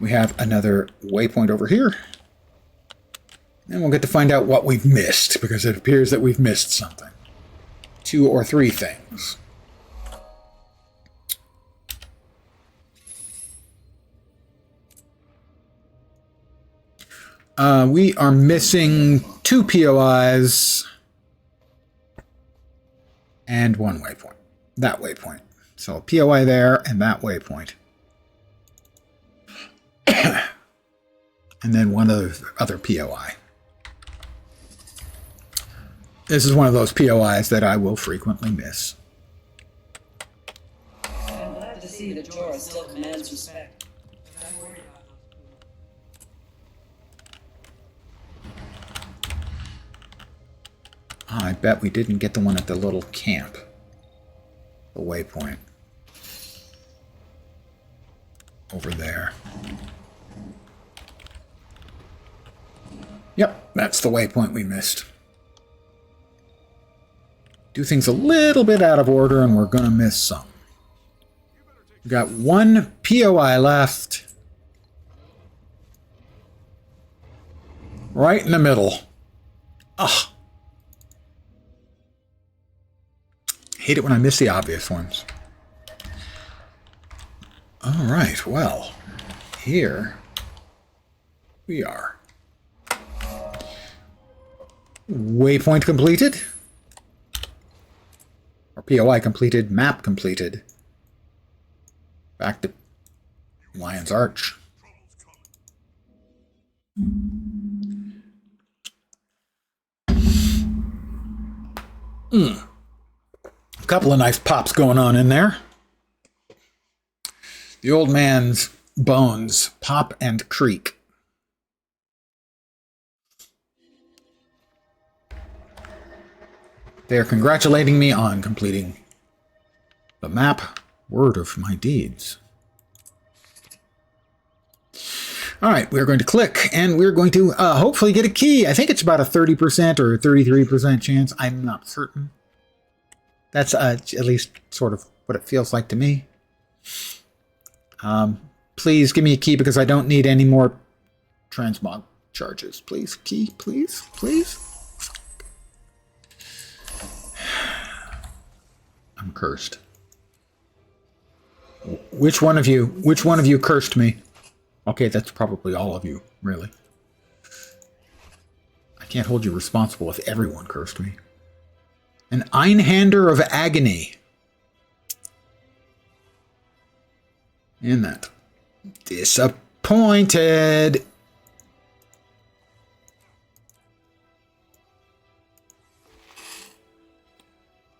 We have another waypoint over here. Then we'll get to find out what we've missed, because it appears that we've missed something. 2 or 3 things. We are missing 2 POIs and 1 waypoint. That waypoint. So a POI there and that waypoint. And then one other POI. This is one of those POIs that I will frequently miss. I'm glad to see that Jorah still commands respect. I'm worried about those people. I bet we didn't get the one at the little camp. The waypoint. Over there. Yep, that's the waypoint we missed. Do things a little bit out of order and we're going to miss some. We've got 1 POI left. Right in the middle. Ugh. Hate it when I miss the obvious ones. All right, well, here we are. Waypoint completed. Or POI completed, map completed. Back to Lion's Arch. A couple of nice pops going on in there. The old man's bones pop and creak. They are congratulating me on completing the map. Word of my deeds. All right, we're going to click, and we're going to hopefully get a key. I think it's about a 30% or 33% chance. I'm not certain. That's at least sort of what it feels like to me. Please give me a key because I don't need any more transmog charges. Please, key, please, please. I'm cursed. Which one of you cursed me? Okay, that's probably all of you, really. I can't hold you responsible if everyone cursed me. An Einhander of Agony. And that. Disappointed.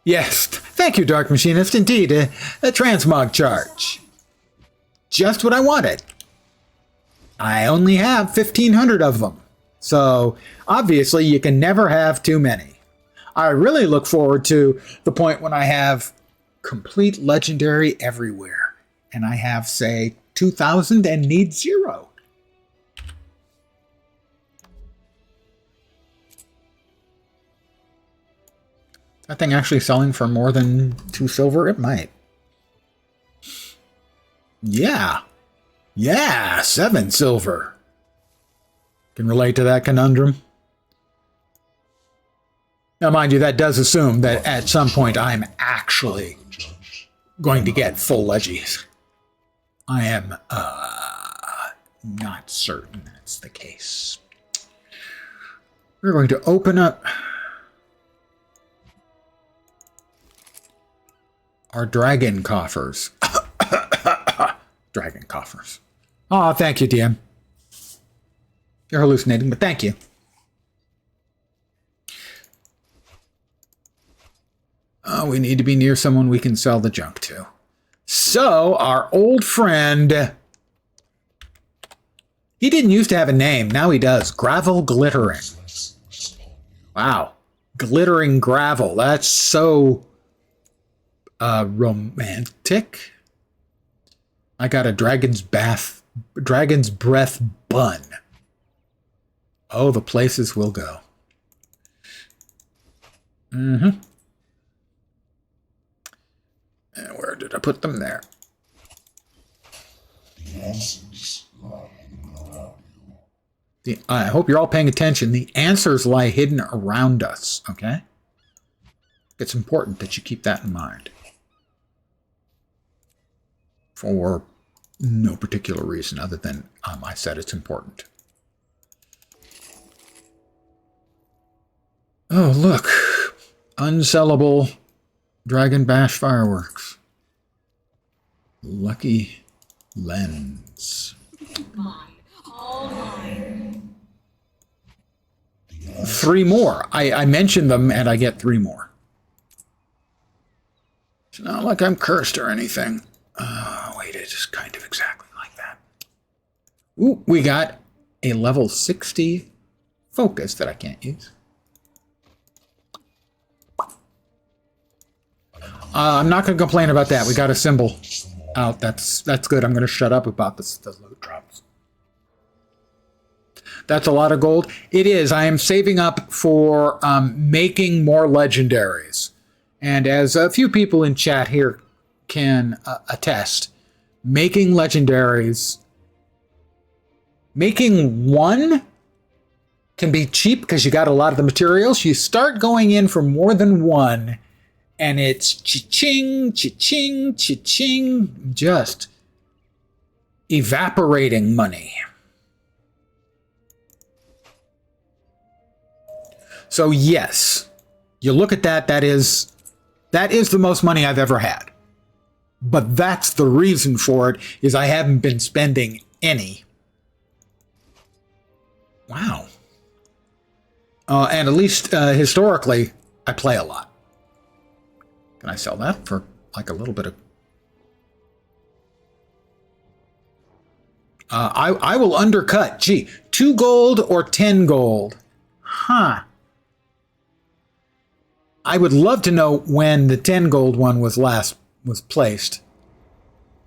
Yes, thank you, Dark Machinist. Indeed, a transmog charge. Just what I wanted. I only have 1,500 of them. So, obviously, you can never have too many. I really look forward to the point when I have complete legendary everywhere. And I have, say, 2,000 and need 0. That thing actually selling for more than 2 silver? It might. Yeah. Yeah, 7 silver. Can relate to that conundrum. Now, mind you, that does assume that at some point I'm actually going to get full leggies. I am not certain that's the case. We're going to open up our dragon coffers. Dragon coffers. Oh, thank you, DM. You're hallucinating, but thank you. Oh, we need to be near someone we can sell the junk to. So, our old friend... He didn't used to have a name. Now he does. Gravel Glittering. Wow. Glittering gravel. That's so... romantic. I got a dragon's breath bun. Oh, the places we'll go. And where did I put them there? The answers lie around you. I hope you're all paying attention. The answers lie hidden around us, okay? It's important that you keep that in mind. For no particular reason other than I said it's important. Oh, look. Unsellable Dragon Bash fireworks. Lucky lens. Mine. All mine. 3 more. I mentioned them and I get 3 more. It's not like I'm cursed or anything. Wait, it is kind of exactly like that. Ooh, we got a level 60 focus that I can't use. I'm not going to complain about that. We got a symbol out. That's good. I'm going to shut up about the loot drops. That's a lot of gold. It is. I am saving up for making more legendaries. And as a few people in chat here can attest, making legendaries, making one can be cheap because you got a lot of the materials. You start going in for more than one, and it's cha-ching, cha-ching, cha-ching, just evaporating money. So yes, you look at that, that is the most money I've ever had. But that's the reason for it, is I haven't been spending any. Wow. And at least historically, I play a lot. Can I sell that for like a little bit of... I will undercut. Gee, 2 gold or 10 gold? Huh. I would love to know when the 10 gold one was placed.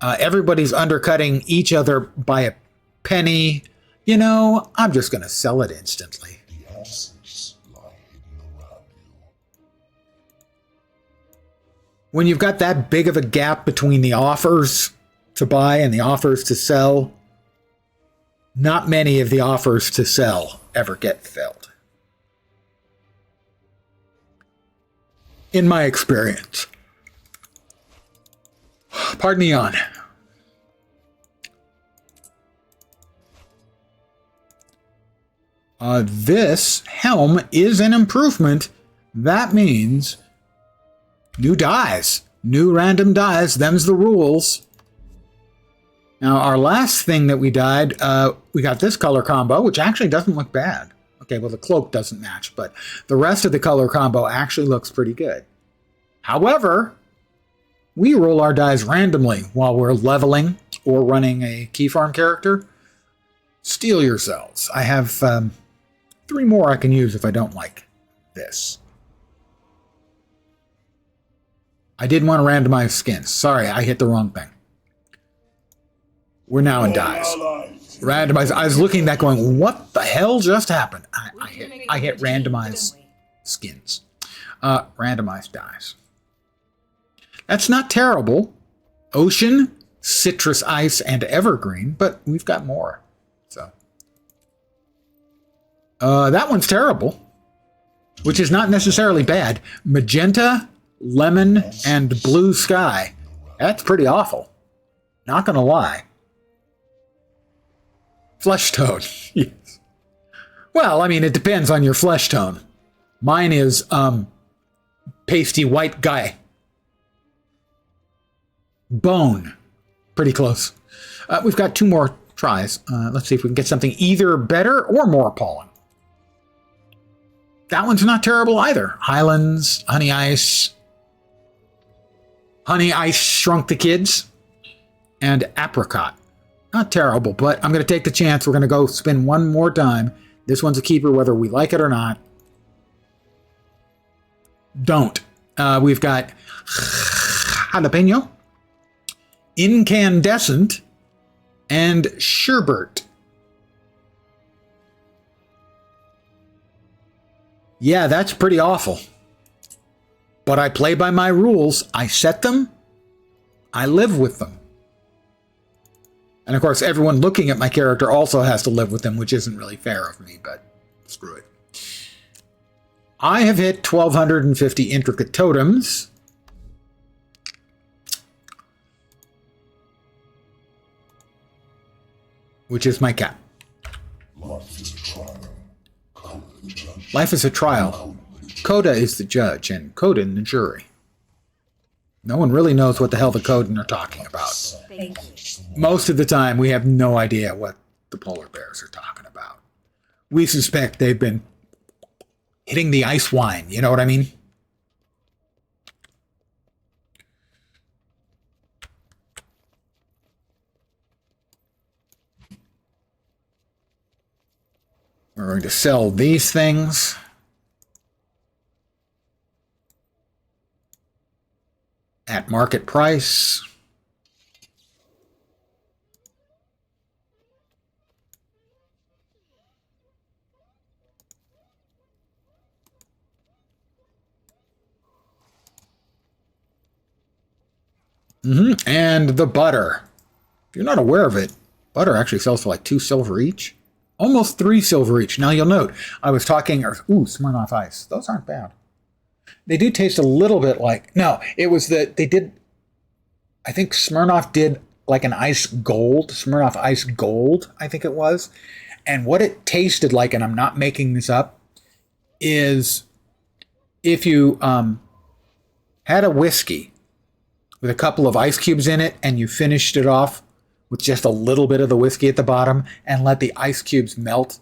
Everybody's undercutting each other by a penny. You know, I'm just going to sell it instantly. The answers lie hidden around you. When you've got that big of a gap between the offers to buy and the offers to sell, not many of the offers to sell ever get filled. In my experience. Pardon me on. This helm is an improvement. That means new dies. New random dies. Them's the rules. Now, our last thing that we died, we got this color combo, which actually doesn't look bad. Okay, well, the cloak doesn't match, but the rest of the color combo actually looks pretty good. However, we roll our dice randomly while we're leveling or running a key farm character. Steel yourselves. I have 3 more I can use if I don't like this. I did want to randomize skins. Sorry, I hit the wrong thing. We're now in dice. Randomize. I was looking at that going, what the hell just happened? I hit randomize skins. Randomize dice. That's not terrible. Ocean, citrus ice, and evergreen, but we've got more. So that one's terrible, which is not necessarily bad. Magenta, lemon, and blue sky. That's pretty awful. Not gonna lie. Flesh tone. Yes. Well, I mean, it depends on your flesh tone. Mine is pasty white guy. Bone. Pretty close. We've got 2 more tries. Let's see if we can get something either better or more appalling. That one's not terrible either. Highlands, Honey Ice. Honey Ice Shrunk the Kids. And Apricot. Not terrible, but I'm going to take the chance. We're going to go spin one more time. This one's a keeper whether we like it or not. Don't. We've got Jalapeno, Incandescent, and Sherbert. Yeah, that's pretty awful. But I play by my rules. I set them. I live with them. And of course, everyone looking at my character also has to live with them, which isn't really fair of me, but screw it. I have hit 1,250 intricate totems. Which is my cap. Life is a trial. Coda the judge. Life is a trial. Coda is the judge, and Coden the jury. No one really knows what the hell the Coden are talking about. Thank you. Most of the time, we have no idea what the polar bears are talking about. We suspect they've been hitting the ice wine, you know what I mean? We're going to sell these things. At market price. And the butter. If you're not aware of it, butter actually sells for like 2 silver each. Almost 3 silver each. Now you'll note, I was talking, Smirnoff Ice. Those aren't bad. They do taste a little bit like, no, it was that they did, I think Smirnoff did like an ice gold, Smirnoff Ice Gold, I think it was. And what it tasted like, and I'm not making this up, is if you had a whiskey with a couple of ice cubes in it and you finished it off with just a little bit of the whiskey at the bottom and let the ice cubes melt,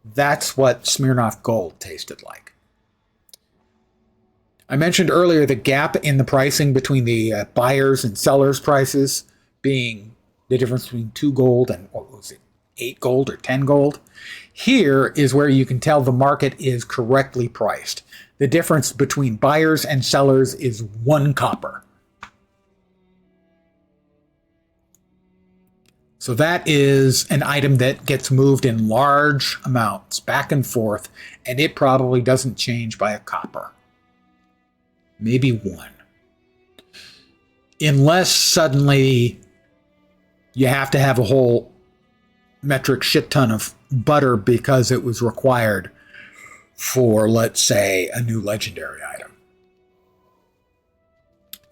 that's what Smirnoff Gold tasted like. I mentioned earlier the gap in the pricing between the buyers and sellers prices being the difference between 2 gold and, what was it, 8 gold or 10 gold. Here is where you can tell the market is correctly priced. The difference between buyers and sellers is 1 copper. So that is an item that gets moved in large amounts back and forth, and it probably doesn't change by a copper. Maybe 1. Unless suddenly you have to have a whole metric shit ton of butter because it was required for, let's say, a new legendary item.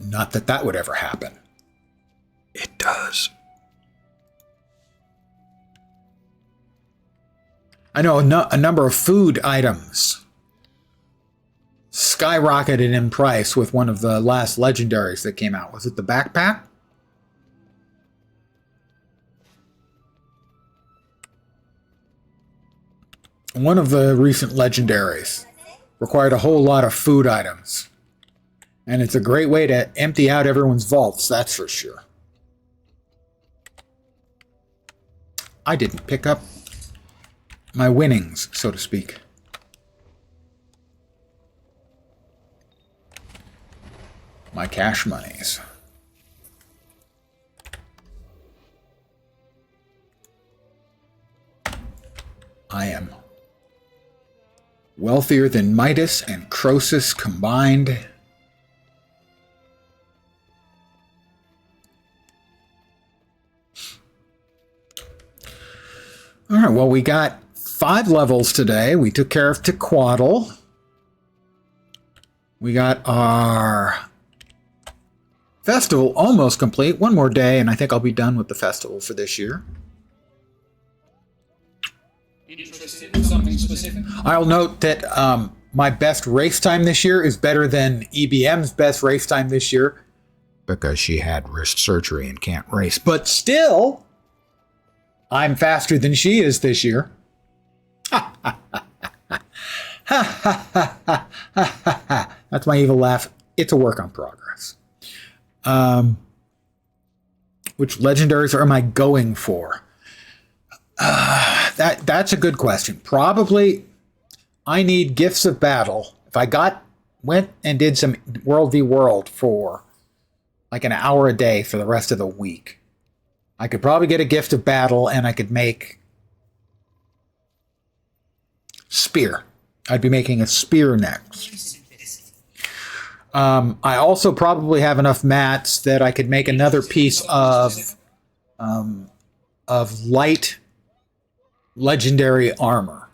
Not that that would ever happen. It does. I know a number of food items skyrocketed in price with one of the last legendaries that came out. Was it the backpack? One of the recent legendaries required a whole lot of food items. And it's a great way to empty out everyone's vaults, that's for sure. I didn't pick up my winnings, so to speak. My cash monies. I am wealthier than Midas and Croesus combined. All right, well, we got 5 levels today. We took care of Tequatl. We got our festival almost complete. 1 more day, and I think I'll be done with the festival for this year. Interested in something specific? I'll note that my best race time this year is better than EBM's best race time this year because she had wrist surgery and can't race. But still, I'm faster than she is this year. That's my evil laugh. It's a work on progress. Which legendaries am I going for? That's a good question. Probably I need Gifts of Battle. If I went and did some World v World for like an hour a day for the rest of the week, I could probably get a Gift of Battle and I could make spear. I'd be making a spear next. I also probably have enough mats that I could make another piece of of light legendary armor.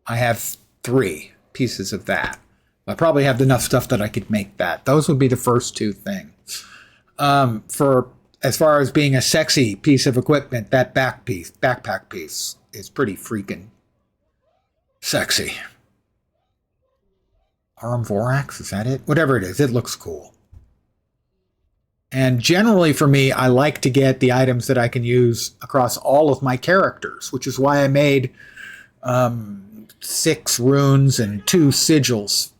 I have 3 pieces of that. I probably have enough stuff that I could make that. Those would be the first 2 things. For as far as being a sexy piece of equipment, that backpack piece is pretty freaking sexy. Arum Vorax, is that it? Whatever it is, it looks cool. And generally for me, I like to get the items that I can use across all of my characters, which is why I made 6 runes and 2 sigils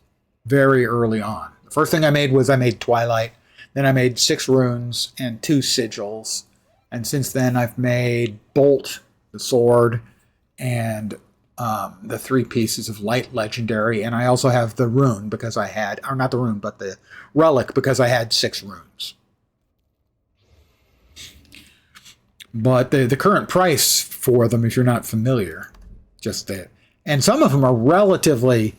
very early on. The first thing I made Twilight. Then I made 6 runes and 2 sigils. And since then I've made Bolt, the sword, and the 3 pieces of light legendary. And I also have the rune because I had, or not the rune, but the relic because I had 6 runes. But the current price for them, if you're not familiar, just that. And some of them are relatively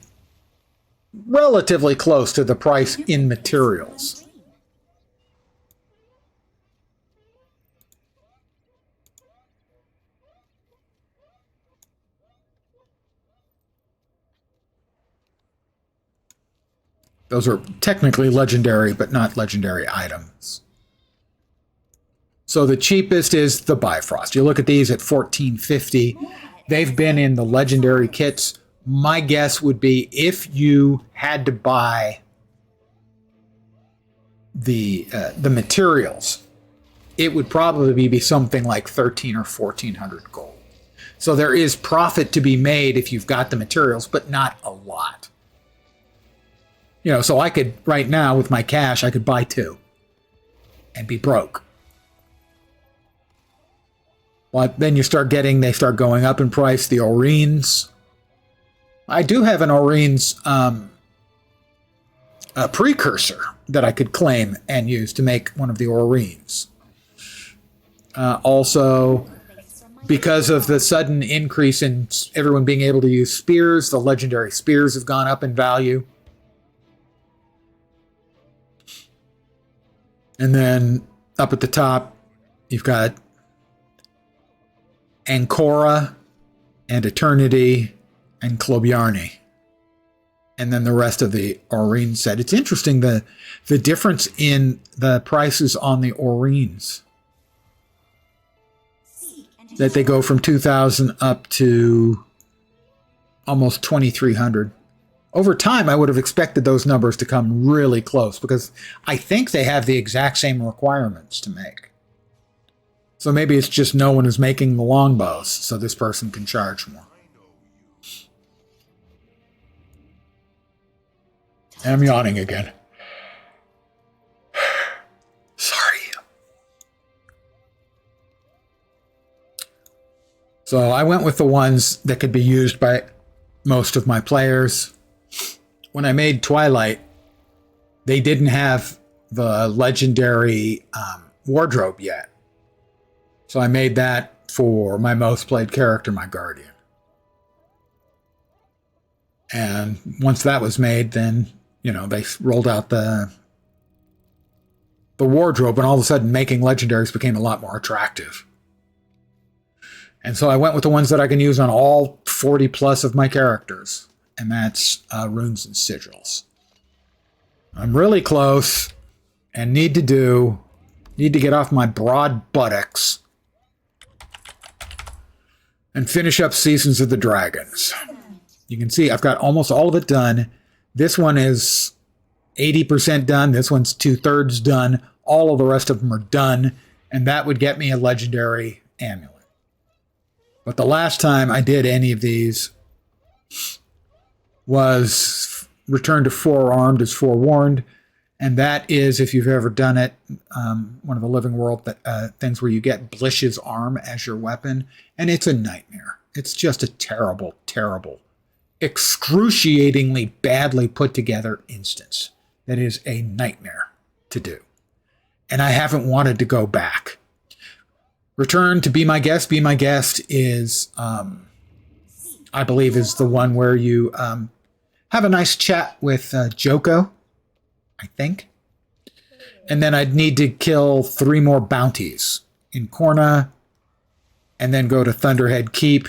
close to the price in materials. Those are technically legendary, but not legendary items. So the cheapest is the Bifrost. You look at these at $14.50. They've been in the legendary kits. My guess would be if you had to buy the materials, it would probably be something like 1,300 or 1,400 gold. So there is profit to be made if you've got the materials, but not a lot. You know, so I could, right now, with my cash, I could buy 2 and be broke. But then they start going up in price, the Orines. I do have an Orines a precursor that I could claim and use to make one of the Orines. Also, because of the sudden increase in everyone being able to use spears, the legendary spears have gone up in value. And then up at the top, you've got Ancora and Eternity and Klobiarni. And then the rest of the Orine set. It's interesting the difference in the prices on the Orines. That they go from 2,000 up to almost 2,300. Over time, I would have expected those numbers to come really close because I think they have the exact same requirements to make. So maybe it's just no one is making the longbows, so this person can charge more. And I'm yawning again. Sorry. So I went with the ones that could be used by most of my players. When I made Twilight, they didn't have the legendary wardrobe yet. So I made that for my most played character, my Guardian. And once that was made, then, you know, they rolled out the wardrobe, and all of a sudden making legendaries became a lot more attractive. And so I went with the ones that I can use on all 40 plus of my characters. And that's runes and sigils. I'm really close and need to get off my broad buttocks and finish up Seasons of the Dragons. You can see I've got almost all of it done. This one is 80% done. This one's 2/3 done. All of the rest of them are done. And that would get me a legendary amulet. But the last time I did any of these was Return to Forearmed is Forewarned. And that is, if you've ever done it, one of the Living World things where you get Blish's arm as your weapon. And it's a nightmare. It's just a terrible, terrible, excruciatingly badly put together instance. That is a nightmare to do. And I haven't wanted to go back. Return to Be My Guest. Be My Guest is, I believe, is the one where you have a nice chat with Joko, I think. And then I'd need to kill 3 more bounties in Korna, and then go to Thunderhead Keep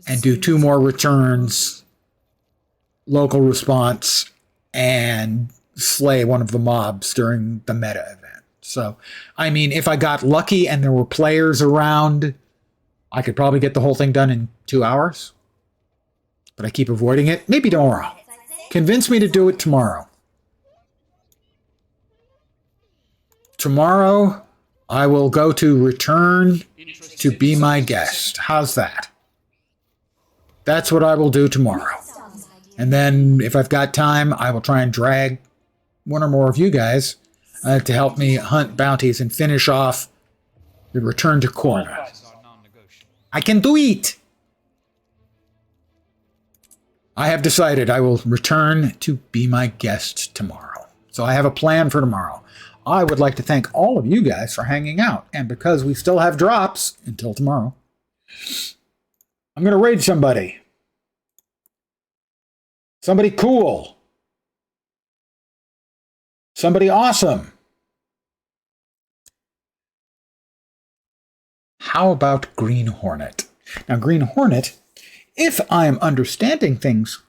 and do 2 more returns, local response, and slay one of the mobs during the meta event. So, I mean, if I got lucky and there were players around, I could probably get the whole thing done in 2 hours. But I keep avoiding it. Maybe tomorrow. Convince me to do it tomorrow. Tomorrow, I will go to return to be my guest. How's that? That's what I will do tomorrow. And then, if I've got time, I will try and drag one or more of you guys to help me hunt bounties and finish off the return to Korna. I can do it! I have decided I will return to be my guest tomorrow. So I have a plan for tomorrow. I would like to thank all of you guys for hanging out. And because we still have drops until tomorrow, I'm going to raid somebody. Somebody cool. Somebody awesome. How about Green Hornet? Now, Green Hornet, if I'm understanding things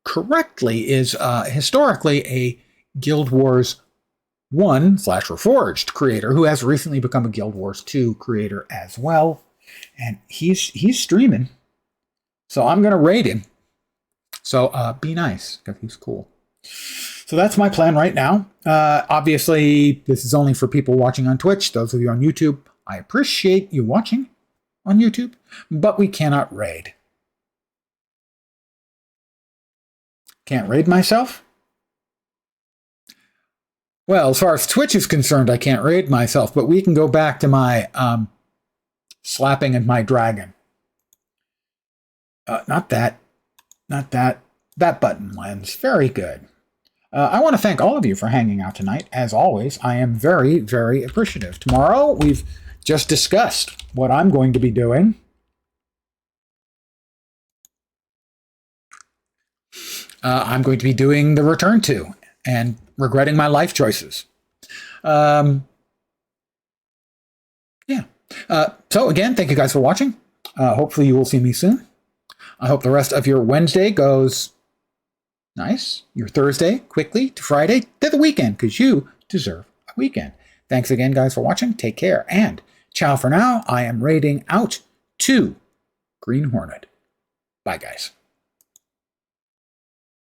correctly, is historically a Guild Wars 1/Reforged creator who has recently become a Guild Wars 2 creator as well. And he's streaming. So I'm going to raid him. So be nice, because he's cool. So that's my plan right now. Obviously, this is only for people watching on Twitch. Those of you on YouTube, I appreciate you watching on YouTube, but we cannot raid. Can't raid myself? Well, as far as Twitch is concerned, I can't raid myself, but we can go back to my slapping at my dragon. Not that. That button lens. Very good. I want to thank all of you for hanging out tonight. As always, I am very, very appreciative. Tomorrow, we've just discussed what I'm going to be doing. I'm going to be doing the return to and regretting my life choices. Yeah. So again, thank you guys for watching. Hopefully you will see me soon. I hope the rest of your Wednesday goes nice. Your Thursday, quickly, to Friday, to the weekend, because you deserve a weekend. Thanks again, guys, for watching. Take care, and ciao for now. I am raiding out to Green Hornet. Bye, guys.